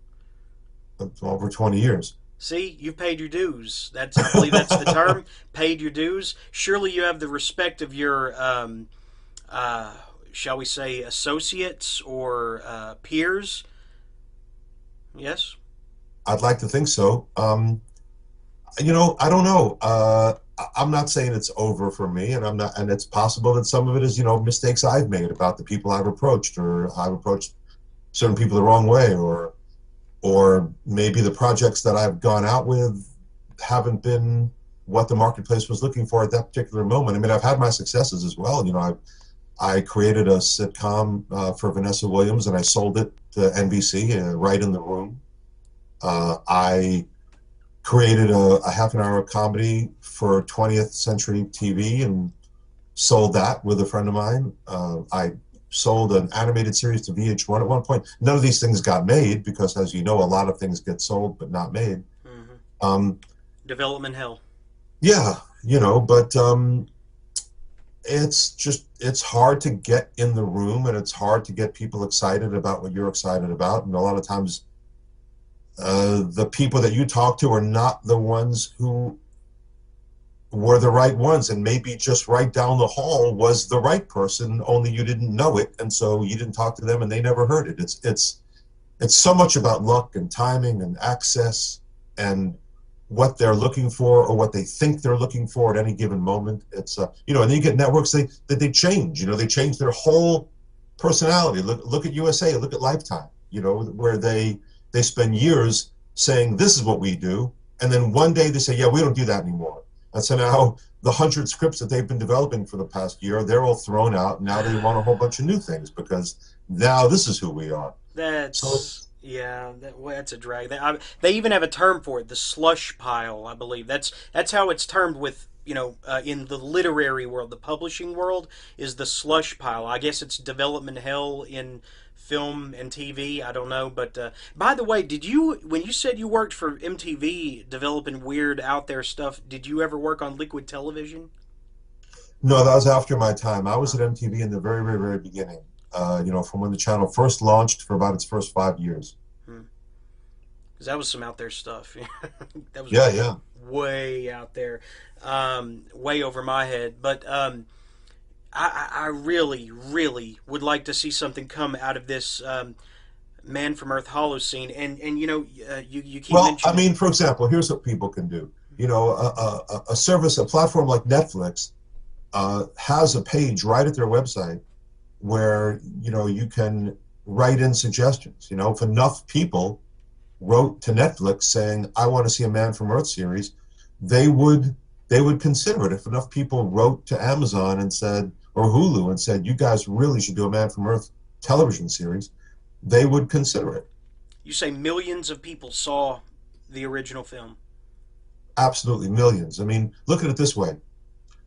Over 20 years. See, you've paid your dues. I believe that's the term. Paid your dues. Surely you have the respect of your, shall we say, associates or peers. Yes? I'd like to think so. I don't know. I'm not saying it's over for me, and it's possible that some of it is, mistakes I've made about the people I've approached, or I've approached certain people the wrong way, or maybe the projects that I've gone out with haven't been what the marketplace was looking for at that particular moment. I mean, I've had my successes as well. I created a sitcom for Vanessa Williams, and I sold it to NBC right in the room. I created a half-an-hour comedy for 20th Century TV and sold that with a friend of mine. I sold an animated series to VH1 at one point. None of these things got made because, as you know, a lot of things get sold but not made. Mm-hmm. Development hell. Yeah, but it's hard to get in the room, and it's hard to get people excited about what you're excited about. And a lot of times the people that you talk to are not the ones who were the right ones, and maybe just right down the hall was the right person, only you didn't know it, and so you didn't talk to them and they never heard it. It's so much about luck and timing and access and what they're looking for or what they think they're looking for at any given moment. It's and then you get networks they change. They change their whole personality. Look at USA, look at Lifetime. Where they spend years saying this is what we do, and then one day they say, yeah, we don't do that anymore. And so now the 100 scripts that they've been developing for the past year, they're all thrown out. Now they want a whole bunch of new things because now this is who we are. That's a drag. They even have a term for it, the slush pile, I believe. That's how it's termed with, in the literary world, the publishing world, is the slush pile. I guess it's development hell in film and TV. I don't know. But by the way, when you said you worked for MTV developing weird out there stuff, did you ever work on Liquid Television? No, that was after my time. I was at MTV in the very, very, very beginning. From when the channel first launched for about its first 5 years. Because that was some out there stuff. That was way out there, way over my head. But I really, really would like to see something come out of this Man from Earth Holocene. And you keep mentioning... I mean, for example, here's what people can do. A service, a platform like Netflix has a page right at their website where you can write in suggestions. You know, if enough people wrote to Netflix saying, I want to see a Man from Earth series, they would consider it. If enough people wrote to Amazon and said, or Hulu, and said, you guys really should do a Man from Earth television series, they would consider it. You say millions of people saw the original film? Absolutely, millions. I mean, look at it this way.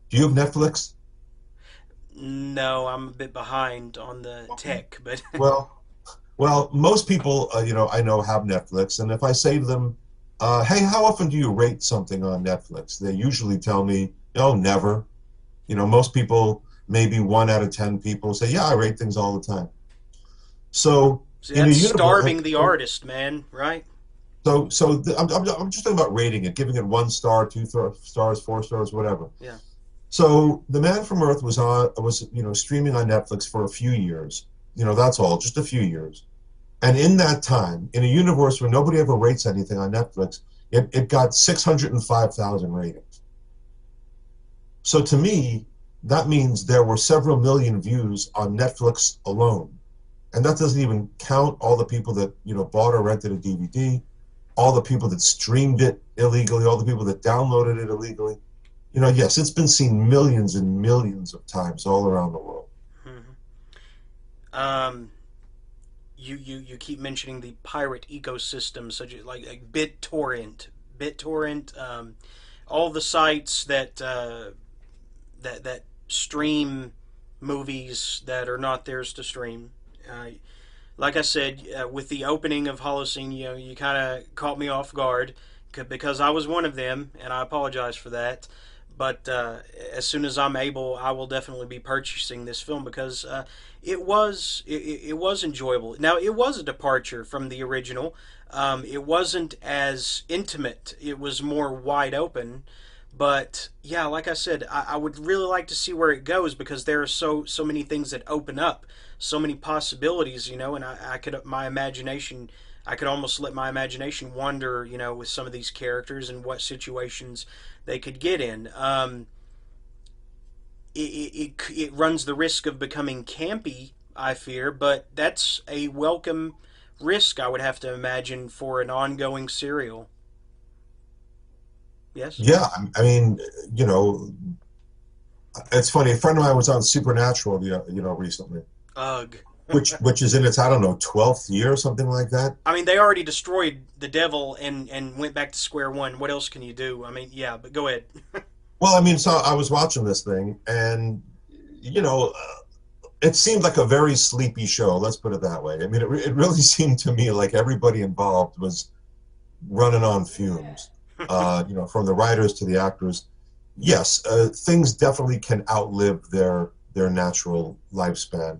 Do you have Netflix? No, I'm a bit behind on the tech, but Well, most people, you know, I know have Netflix, and if I say to them, hey, how often do you rate something on Netflix? They usually tell me, oh, never. You know, most people, maybe 1 out of 10 people say, yeah, I rate things all the time. So, see, in a that's universe, starving the artist, man, right? I'm just talking about rating it, giving it 1 star, 2 stars, 4 stars, whatever. Yeah. So The Man from Earth was streaming on Netflix for a few years. You know, that's all, just a few years. And in that time, in a universe where nobody ever rates anything on Netflix, it got 605,000 ratings. So to me, that means there were several million views on Netflix alone. And that doesn't even count all the people that, you know, bought or rented a DVD, all the people that streamed it illegally, all the people that downloaded it illegally. You know, yes, it's been seen millions and millions of times all around the world. Mm-hmm. You keep mentioning the pirate ecosystem, such as like BitTorrent, all the sites that that stream movies that are not theirs to stream. Like I said, with the opening of Holocene, you know, you kind of caught me off guard because I was one of them, and I apologize for that. But as soon as I'm able, I will definitely be purchasing this film because it was enjoyable. Now, it was a departure from the original. It wasn't as intimate. It was more wide open. But yeah, like I said, I would really like to see where it goes because there are so many things that open up, so many possibilities, you know. And I could I could almost let my imagination wander, you know, with some of these characters and what situations they could get in. It runs the risk of becoming campy, I fear, but that's a welcome risk, I would have to imagine, for an ongoing serial. Yes? Yeah, I mean, you know, it's funny. A friend of mine was on Supernatural, you know, recently. Ugh. which is in its, I don't know, 12th year or something like that. I mean, they already destroyed the devil and went back to square one. What else can you do? I mean, yeah, but go ahead. Well, I mean, so I was watching this thing, and you know, it seemed like a very sleepy show. Let's put it that way. I mean, it really seemed to me like everybody involved was running on fumes. You know, from the writers to the actors. Yes, things definitely can outlive their natural lifespan.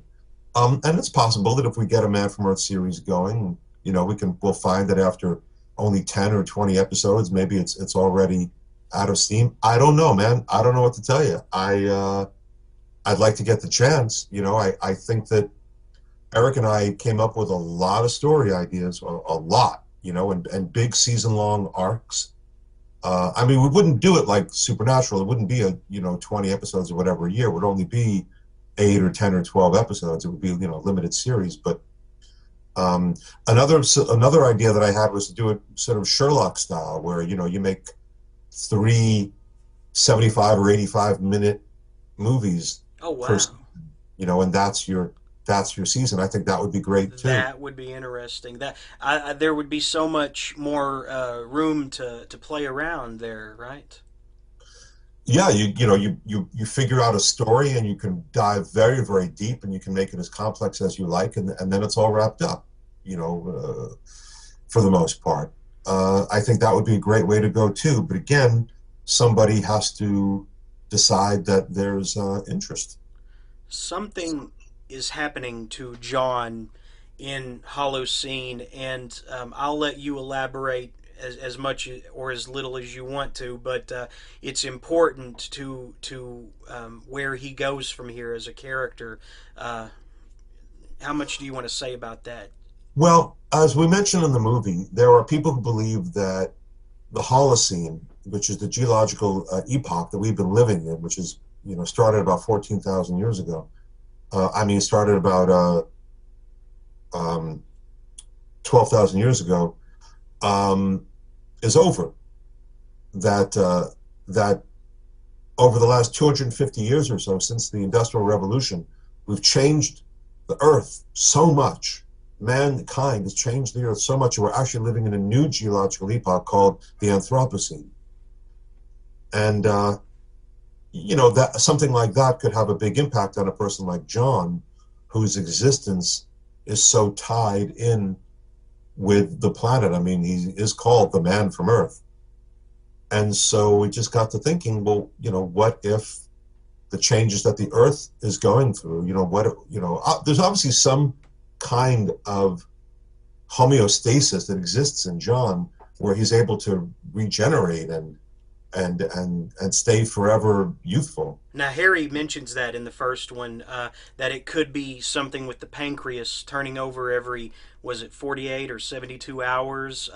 And it's possible that if we get a Man from Earth series going, you know, we'll find that after only 10 or 20 episodes, maybe it's already out of steam. I don't know, man. I don't know what to tell you. I'd like to get the chance. You know, I think that Eric and I came up with a lot of story ideas, a lot, you know, and big season-long arcs. I mean, we wouldn't do it like Supernatural. It wouldn't be 20 episodes or whatever a year. It would only be 8 or 10 or 12 episodes. It would be, you know, a limited series. But another idea that I had was to do it sort of Sherlock style, where, you know, you make 3 75 or 85-minute movies per season, you know, and that's your season. I think that would be great too. That would be interesting. There would be so much more room to play around there, right? Yeah, you figure out a story and you can dive very, very deep and you can make it as complex as you like, and then it's all wrapped up, you know, for the most part. I think that would be a great way to go too. But again, somebody has to decide that there's interest. Something is happening to John in Holocene, and I'll let you elaborate as much or as little as you want to, but it's important to where he goes from here as a character. How much do you want to say about that? Well, as we mentioned in the movie, there are people who believe that the Holocene, which is the geological epoch that we've been living in, which is, you know, started about 14,000 years ago. Started about um, 12,000 years ago, is over. That over the last 250 years or so, since the Industrial Revolution, we've changed the Earth so much. Mankind has changed the Earth so much, we're actually living in a new geological epoch called the Anthropocene. And that something like that could have a big impact on a person like John, whose existence is so tied in with the planet. I mean, he is called the man from Earth. And so we just got to thinking, well, what if the changes that the Earth is going through, there's obviously some kind of homeostasis that exists in John where he's able to regenerate and stay forever youthful. Now, Harry mentions that in the first one, that it could be something with the pancreas turning over every, was it 48 or 72 hours?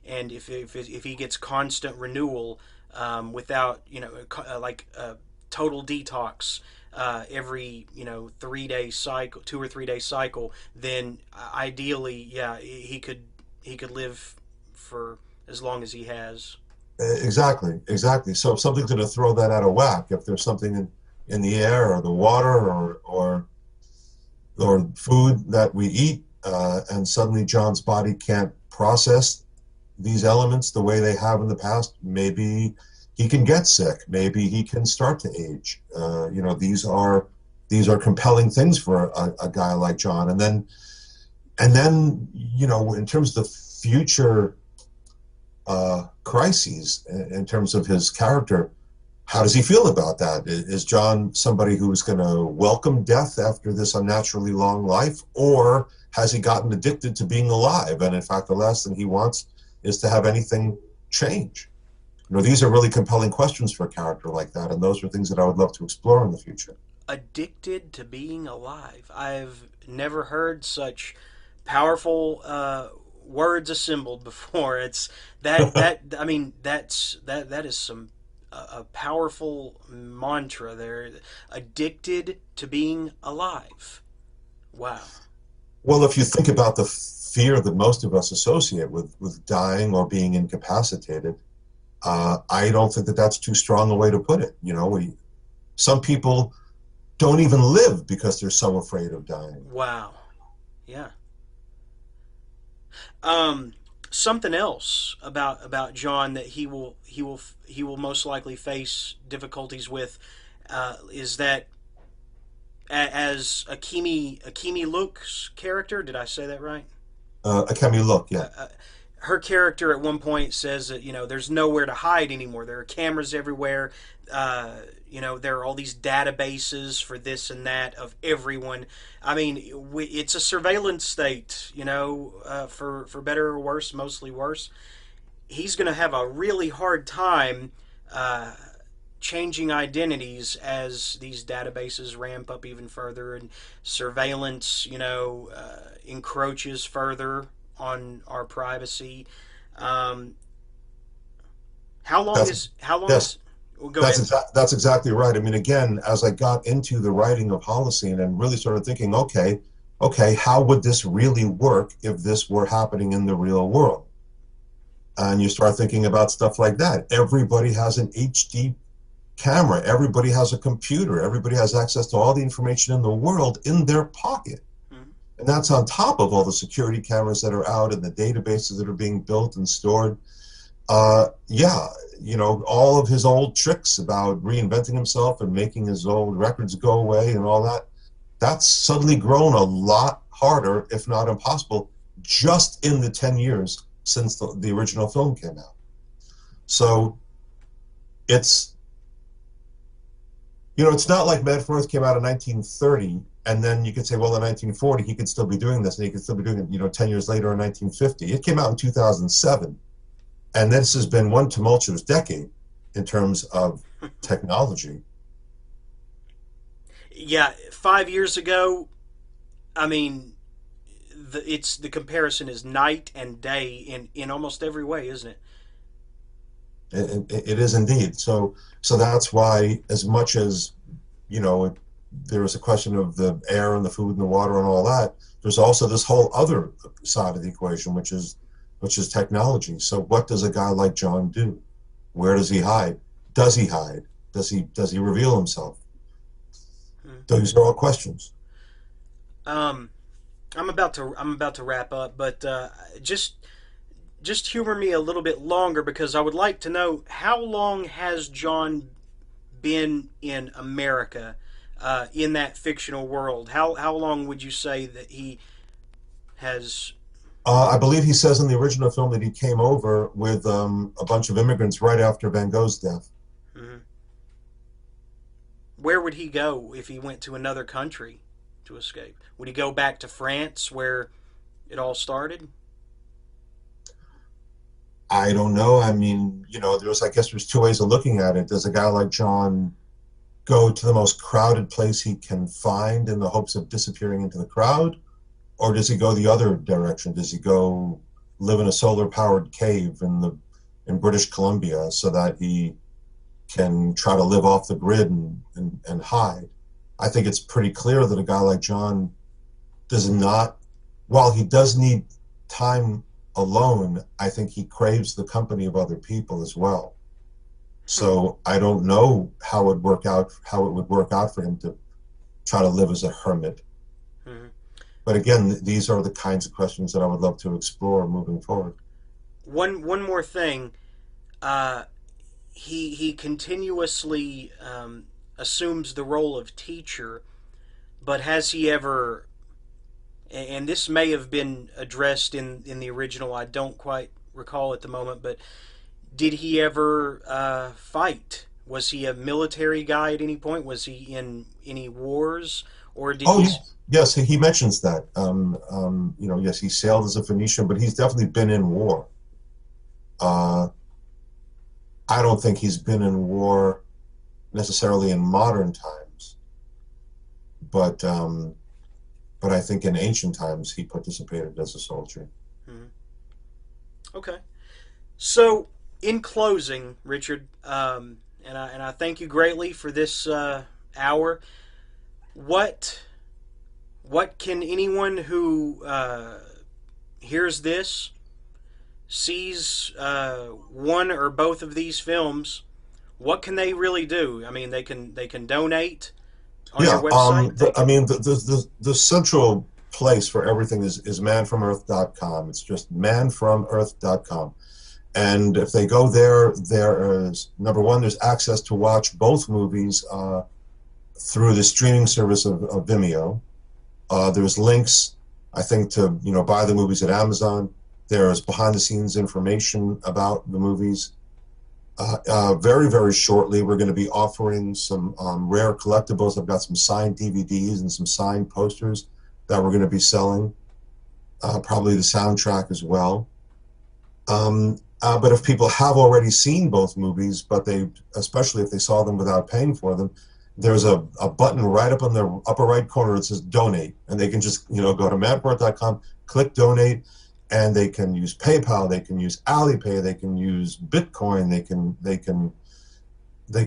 And if he gets constant renewal without, total detox every 3-day cycle, 2 or 3 day cycle, then ideally, yeah, he could live for as long as he has. Exactly. So if something's going to throw that out of whack, if there's something in the air or the water or food that we eat, and suddenly John's body can't process these elements the way they have in the past, maybe he can get sick. Maybe he can start to age. These are compelling things for a guy like John. And then in terms of the future crises, in terms of his character, how does he feel about that? Is John somebody who is going to welcome death after this unnaturally long life, or has he gotten addicted to being alive? And in fact, the last thing he wants is to have anything change. These are really compelling questions for a character like that, and those are things that I would love to explore in the future. Addicted to being alive. I've never heard such powerful words assembled before. It's that I mean that is some a powerful mantra there. Addicted to being alive. Wow. Well, if you think about the fear that most of us associate with dying or being incapacitated, I don't think that that's too strong a way to put it. Some people don't even live because they're so afraid of dying. Wow. Yeah. Something else about John that he will most likely face difficulties with is that as Akemi Look's character, did I say that right? Akemi Look, yeah. Her character at one point says that there's nowhere to hide anymore. There are cameras everywhere. There are all these databases for this and that of everyone. I mean, it's a surveillance state. For better or worse, mostly worse. He's going to have a really hard time changing identities as these databases ramp up even further and surveillance, encroaches further on our privacy. How long is? Well, that's exactly right. I mean, again, as I got into the writing of Holocene and really started thinking, okay, how would this really work if this were happening in the real world? And you start thinking about stuff like that. Everybody has an HD camera. Everybody has a computer. Everybody has access to all the information in the world in their pocket. And that's on top of all the security cameras that are out and the databases that are being built and stored. All of his old tricks about reinventing himself and making his old records go away and all that, that's suddenly grown a lot harder, if not impossible, just in the 10 years since the original film came out. So it's not like Man from Earth came out in 1930, and then you could say, well, in 1940, he could still be doing this, and he could still be doing it, 10 years later in 1950. It came out in 2007, and this has been one tumultuous decade in terms of technology. Yeah, 5 years ago, I mean, the comparison is night and day in almost every way, isn't it? It is indeed. So that's why, as much as there is a question of the air and the food and the water and all that. There's also this whole other side of the equation, which is technology. So what does a guy like John do? Where does he hide? Does he hide? Does he reveal himself? Those are all questions. I'm about to wrap up, but just humor me a little bit longer, because I would like to know, how long has John been in America, in that fictional world? How long would you say that he has? I believe he says in the original film that he came over with a bunch of immigrants right after Van Gogh's death. Mm-hmm. Where would he go if he went to another country to escape? Would he go back to France, where it all started? I don't know. I mean, I guess there's two ways of looking at it. Does a guy like John go to the most crowded place he can find in the hopes of disappearing into the crowd? Or does he go the other direction? Does he go live in a solar-powered cave in British Columbia so that he can try to live off the grid and hide? I think it's pretty clear that a guy like John does not, while he does need time alone, I think he craves the company of other people as well. So I don't know how it would work out for him to try to live as a hermit. Mm-hmm. But again, these are the kinds of questions that I would love to explore moving forward. One more thing. He continuously assumes the role of teacher, but has he ever, and this may have been addressed in the original, I don't quite recall at the moment, but did he ever fight? Was he a military guy at any point? Was he in any wars? Or did he... Yes, he mentions that. Yes, he sailed as a Phoenician, but he's definitely been in war. I don't think he's been in war necessarily in modern times, but I think in ancient times he participated as a soldier. Mm-hmm. Okay. So, in closing, Richard, and I thank you greatly for this hour. What can anyone who hears this, sees one or both of these films, what can they really do? I mean, they can donate on your website. The central place for everything is manfromearth.com. It's just manfromearth.com. And if they go there is, number one, there's access to watch both movies through the streaming service of Vimeo. There's links, I think, to buy the movies at Amazon. There's behind-the-scenes information about the movies. Very, very shortly, we're going to be offering some rare collectibles. I've got some signed DVDs and some signed posters that we're going to be selling. Probably the soundtrack as well. But if people have already seen both movies, but especially if they saw them without paying for them, there's a button right up on the upper right corner that says donate, and they can just go to manfromearth.com, click donate, and they can use PayPal, they can use Alipay, they can use Bitcoin, they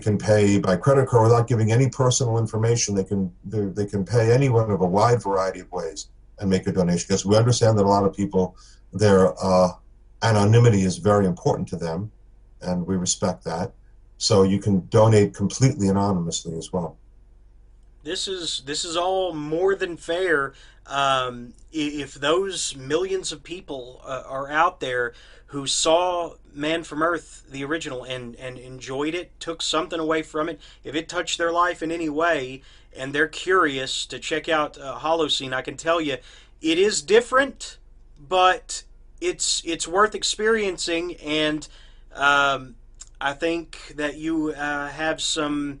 can pay by credit card without giving any personal information. They can pay any one of a wide variety of ways and make a donation, because we understand that a lot of people, their anonymity is very important to them, and we respect that. So you can donate completely anonymously as well. This is all more than fair. If those millions of people are out there who saw Man from Earth, the original, and enjoyed it, took something away from it, if it touched their life in any way, and they're curious to check out Holocene, I can tell you, it is different, but it's worth experiencing, and I think that you have some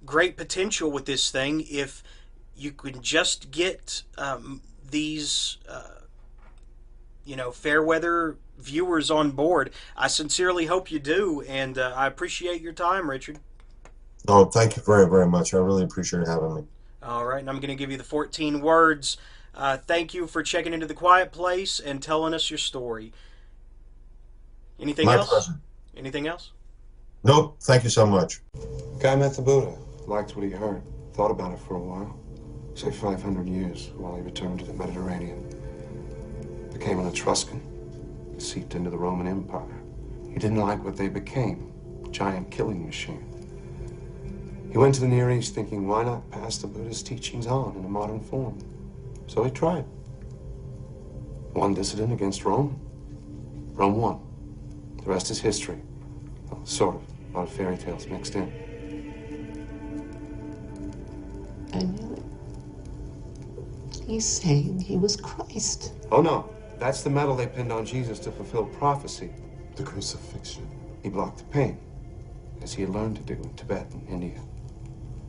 great potential with this thing if you could just get these fair weather viewers on board. I sincerely hope you do, and I appreciate your time, Richard. Oh, thank you very, very much. I really appreciate having me. All right, and I'm going to give you the 14 words. Thank you for checking into The Quiet Place and telling us your story. Anything else? My pleasure. Anything else? Nope. Thank you so much. Guy met the Buddha. Liked what he heard. thought about it for a while. Say 500 years, while he returned to the Mediterranean. Became an Etruscan. Seeped into the Roman Empire. He didn't like what they became. A giant killing machine. He went to the Near East thinking, why not pass the Buddhist teachings on in a modern form? So he tried. One dissident against Rome. Rome won. The rest is history. Well, sort of. A lot of fairy tales mixed in. And he's saying he was Christ. Oh, no. That's the medal they pinned on Jesus to fulfill prophecy. The crucifixion. He blocked the pain, as he had learned to do in Tibet and India.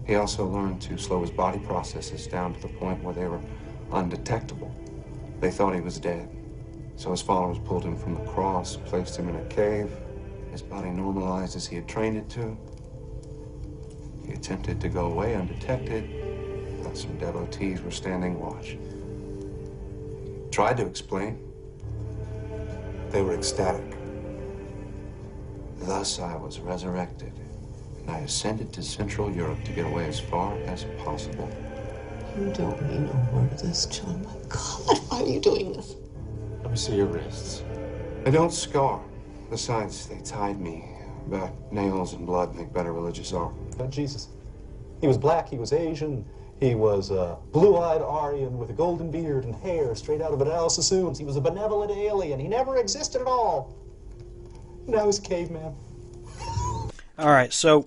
He also learned to slow his body processes down to the point where they were undetectable. They thought he was dead. So his followers pulled him from the cross, placed him in a cave. His body normalized as he had trained it to. He attempted to go away undetected, but some devotees were standing watch. Tried to explain. They were ecstatic. Thus I was resurrected, and I ascended to Central Europe to get away as far as possible. You don't mean a word of this, John. My God, why are you doing this? Let me see your wrists. They don't scar. Besides, they tied me. But nails and blood make better religious art. Jesus. He was black, he was Asian, he was a blue-eyed Aryan with a golden beard and hair straight out of an Al Sassoon's. He was a benevolent alien. He never existed at all. Now he's a caveman. All right, so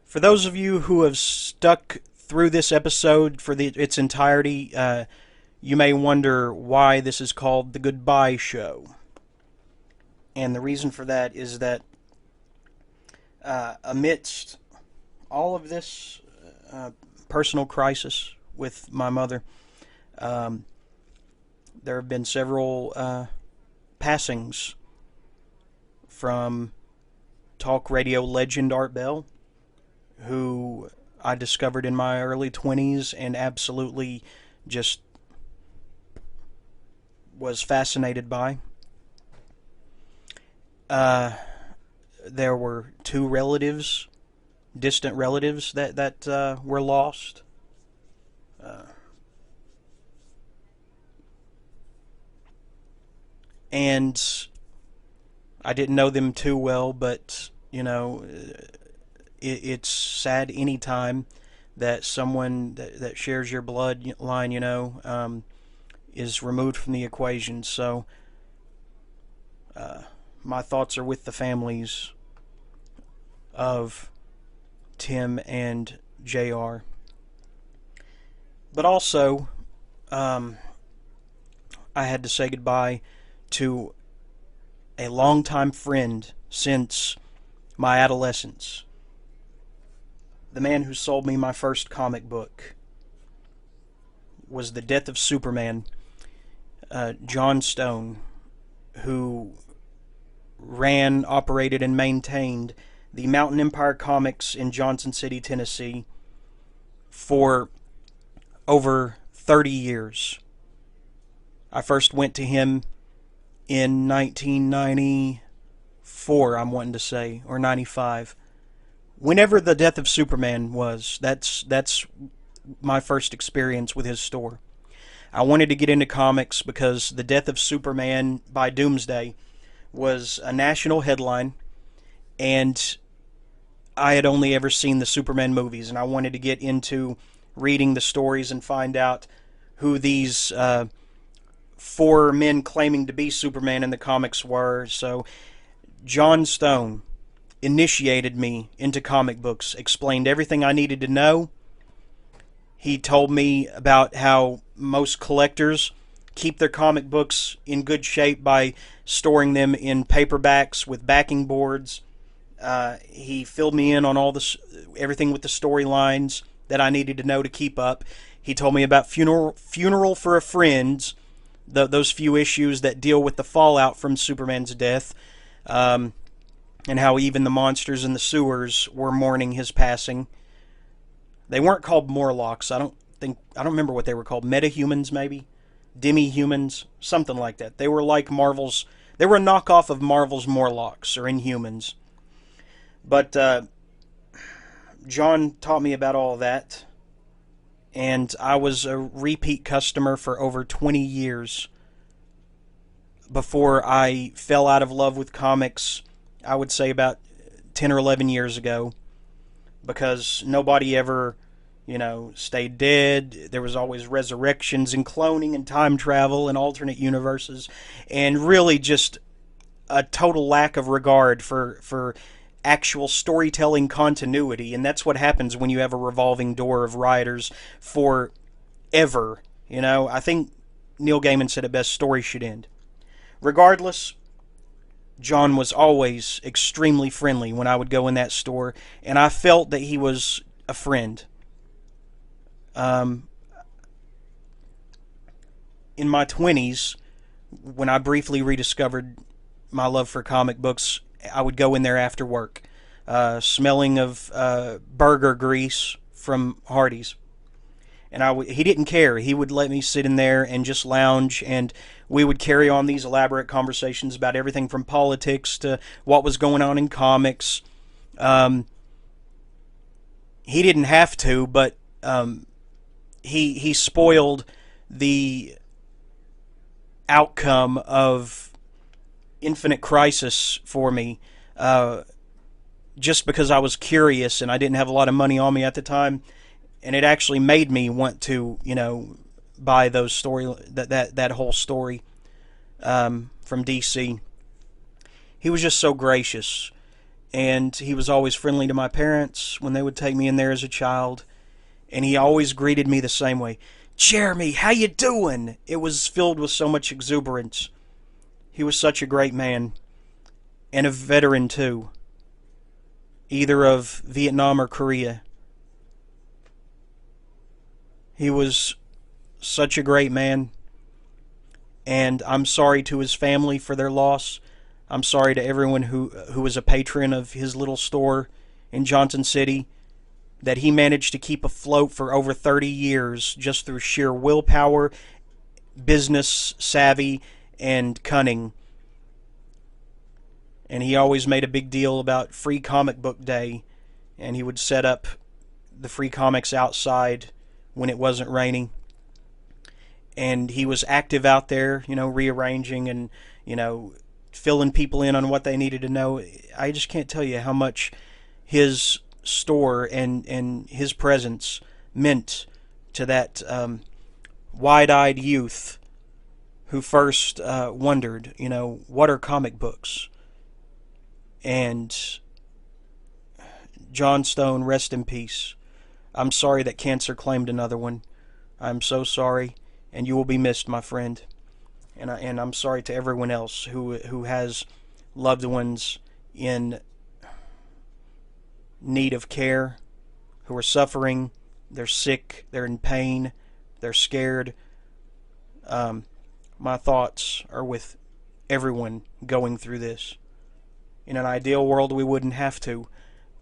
for those of you who have stuck through this episode for its entirety, you may wonder why this is called The Goodbye Show. And the reason for that is that amidst all of this personal crisis with my mother, there have been several passings from talk radio legend Art Bell, who I discovered in my early 20s and absolutely just was fascinated by. There were two relatives, distant relatives, that were lost. And I didn't know them too well, but, you know, it's sad any time that someone that shares your bloodline, you know, is removed from the equation. So my thoughts are with the families of Tim and JR. But also, I had to say goodbye to a longtime friend since my adolescence. The man who sold me my first comic book was The Death of Superman, John Stone, who ran, operated, and maintained the Mountain Empire Comics in Johnson City, Tennessee for over 30 years. I first went to him in 1994, I'm wanting to say, or 95. Whenever The Death of Superman was, that's my first experience with his store. I wanted to get into comics because The Death of Superman by Doomsday was a national headline, and I had only ever seen the Superman movies, and I wanted to get into reading the stories and find out who these four men claiming to be Superman in the comics were. So John Stone initiated me into comic books, explained everything I needed to know. He told me about how most collectors keep their comic books in good shape by storing them in paperbacks with backing boards. He filled me in on all everything with the storylines that I needed to know to keep up. He told me about Funeral for a Friend, those few issues that deal with the fallout from Superman's death, and how even the monsters in the sewers were mourning his passing. They weren't called Morlocks. I don't remember what they were called. Metahumans, maybe? Demi-humans? Something like that. They were like Marvel's... They were a knockoff of Marvel's Morlocks, or Inhumans. But John taught me about all that, and I was a repeat customer for over 20 years before I fell out of love with comics. I would say about 10 or 11 years ago, because nobody ever, stayed dead. There was always resurrections and cloning and time travel and alternate universes, and really just a total lack of regard for actual storytelling continuity. And that's what happens when you have a revolving door of writers forever. I think Neil Gaiman said it best: story should end. Regardless, John was always extremely friendly when I would go in that store, and I felt that he was a friend. In my 20s, when I briefly rediscovered my love for comic books, I would go in there after work, smelling of burger grease from Hardee's. And he didn't care. He would let me sit in there and just lounge, and we would carry on these elaborate conversations about everything from politics to what was going on in comics. He didn't have to, but he spoiled the outcome of Infinite Crisis for me, just because I was curious and I didn't have a lot of money on me at the time. And it actually made me want to, buy those that whole story from DC. He was just so gracious, and he was always friendly to my parents when they would take me in there as a child, and he always greeted me the same way. "Jeremy, how you doing?" It was filled with so much exuberance. He was such a great man, and a veteran too, either of Vietnam or Korea. He was such a great man, and I'm sorry to his family for their loss. I'm sorry to everyone who was a patron of his little store in Johnson City that he managed to keep afloat for over 30 years just through sheer willpower, business savvy, and cunning. And he always made a big deal about Free Comic Book Day, and he would set up the free comics outside when it wasn't raining. And he was active out there, rearranging and, filling people in on what they needed to know. I just can't tell you how much his store and his presence meant to that wide-eyed youth who first wondered, what are comic books? And John Stone, rest in peace. I'm sorry that cancer claimed another one. I'm so sorry, and you will be missed, my friend. And I'm sorry to everyone else who has loved ones in need of care, who are suffering, they're sick, they're in pain, they're scared. My thoughts are with everyone going through this. In an ideal world, we wouldn't have to,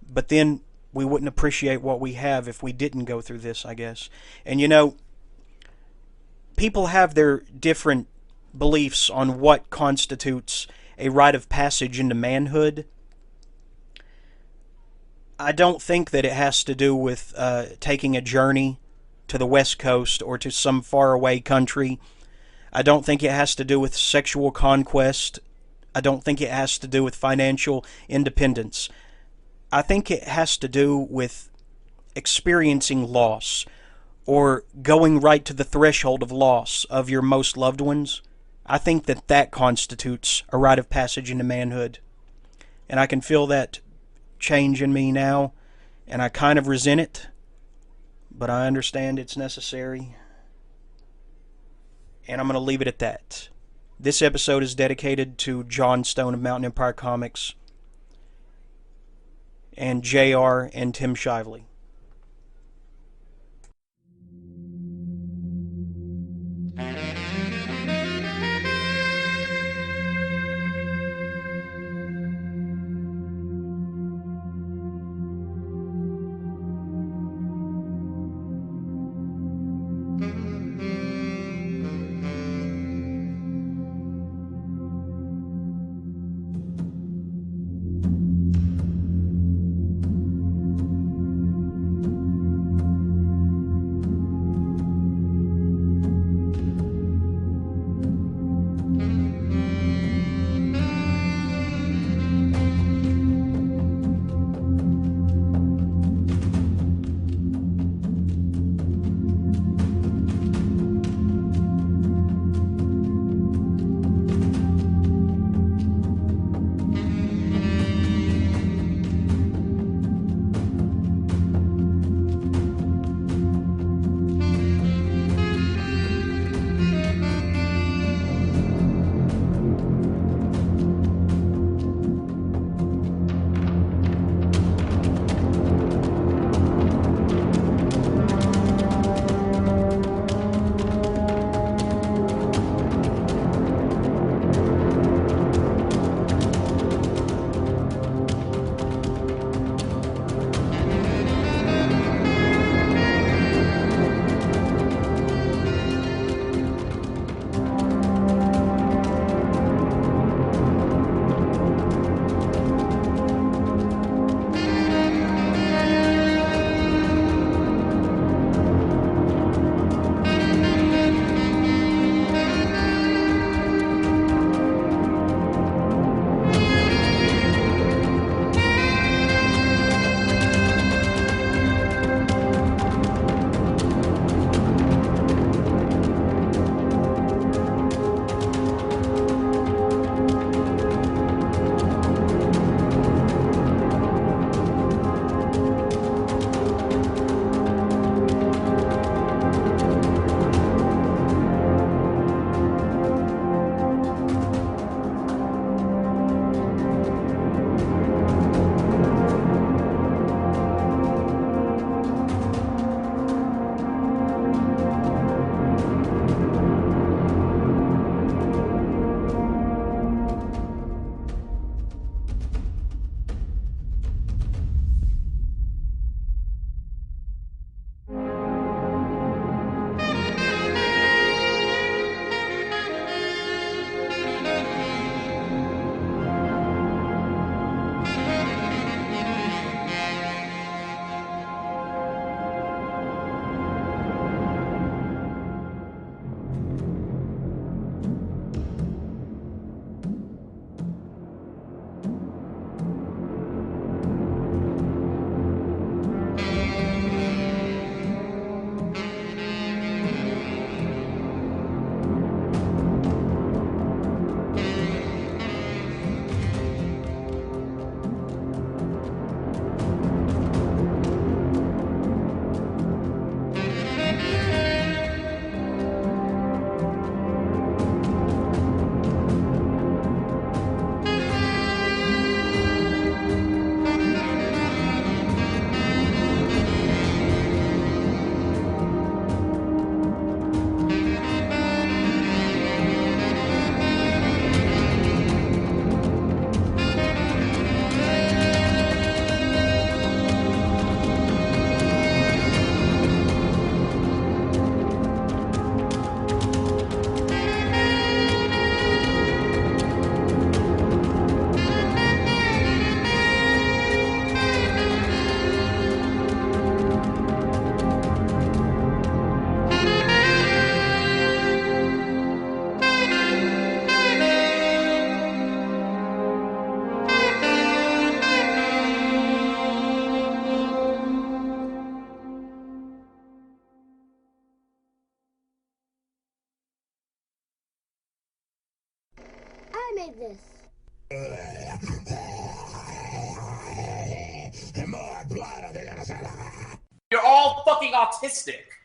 but then we wouldn't appreciate what we have if we didn't go through this, I guess. And people have their different beliefs on what constitutes a rite of passage into manhood. I don't think that it has to do with taking a journey to the West Coast or to some faraway country. I don't think it has to do with sexual conquest. I don't think it has to do with financial independence. I think it has to do with experiencing loss, or going right to the threshold of loss of your most loved ones. I think that constitutes a rite of passage into manhood. And I can feel that change in me now, and I kind of resent it, but I understand it's necessary. And I'm going to leave it at that. This episode is dedicated to John Stone of Mountain Empire Comics, and JR and Tim Shively. try this. You're all fucking autistic.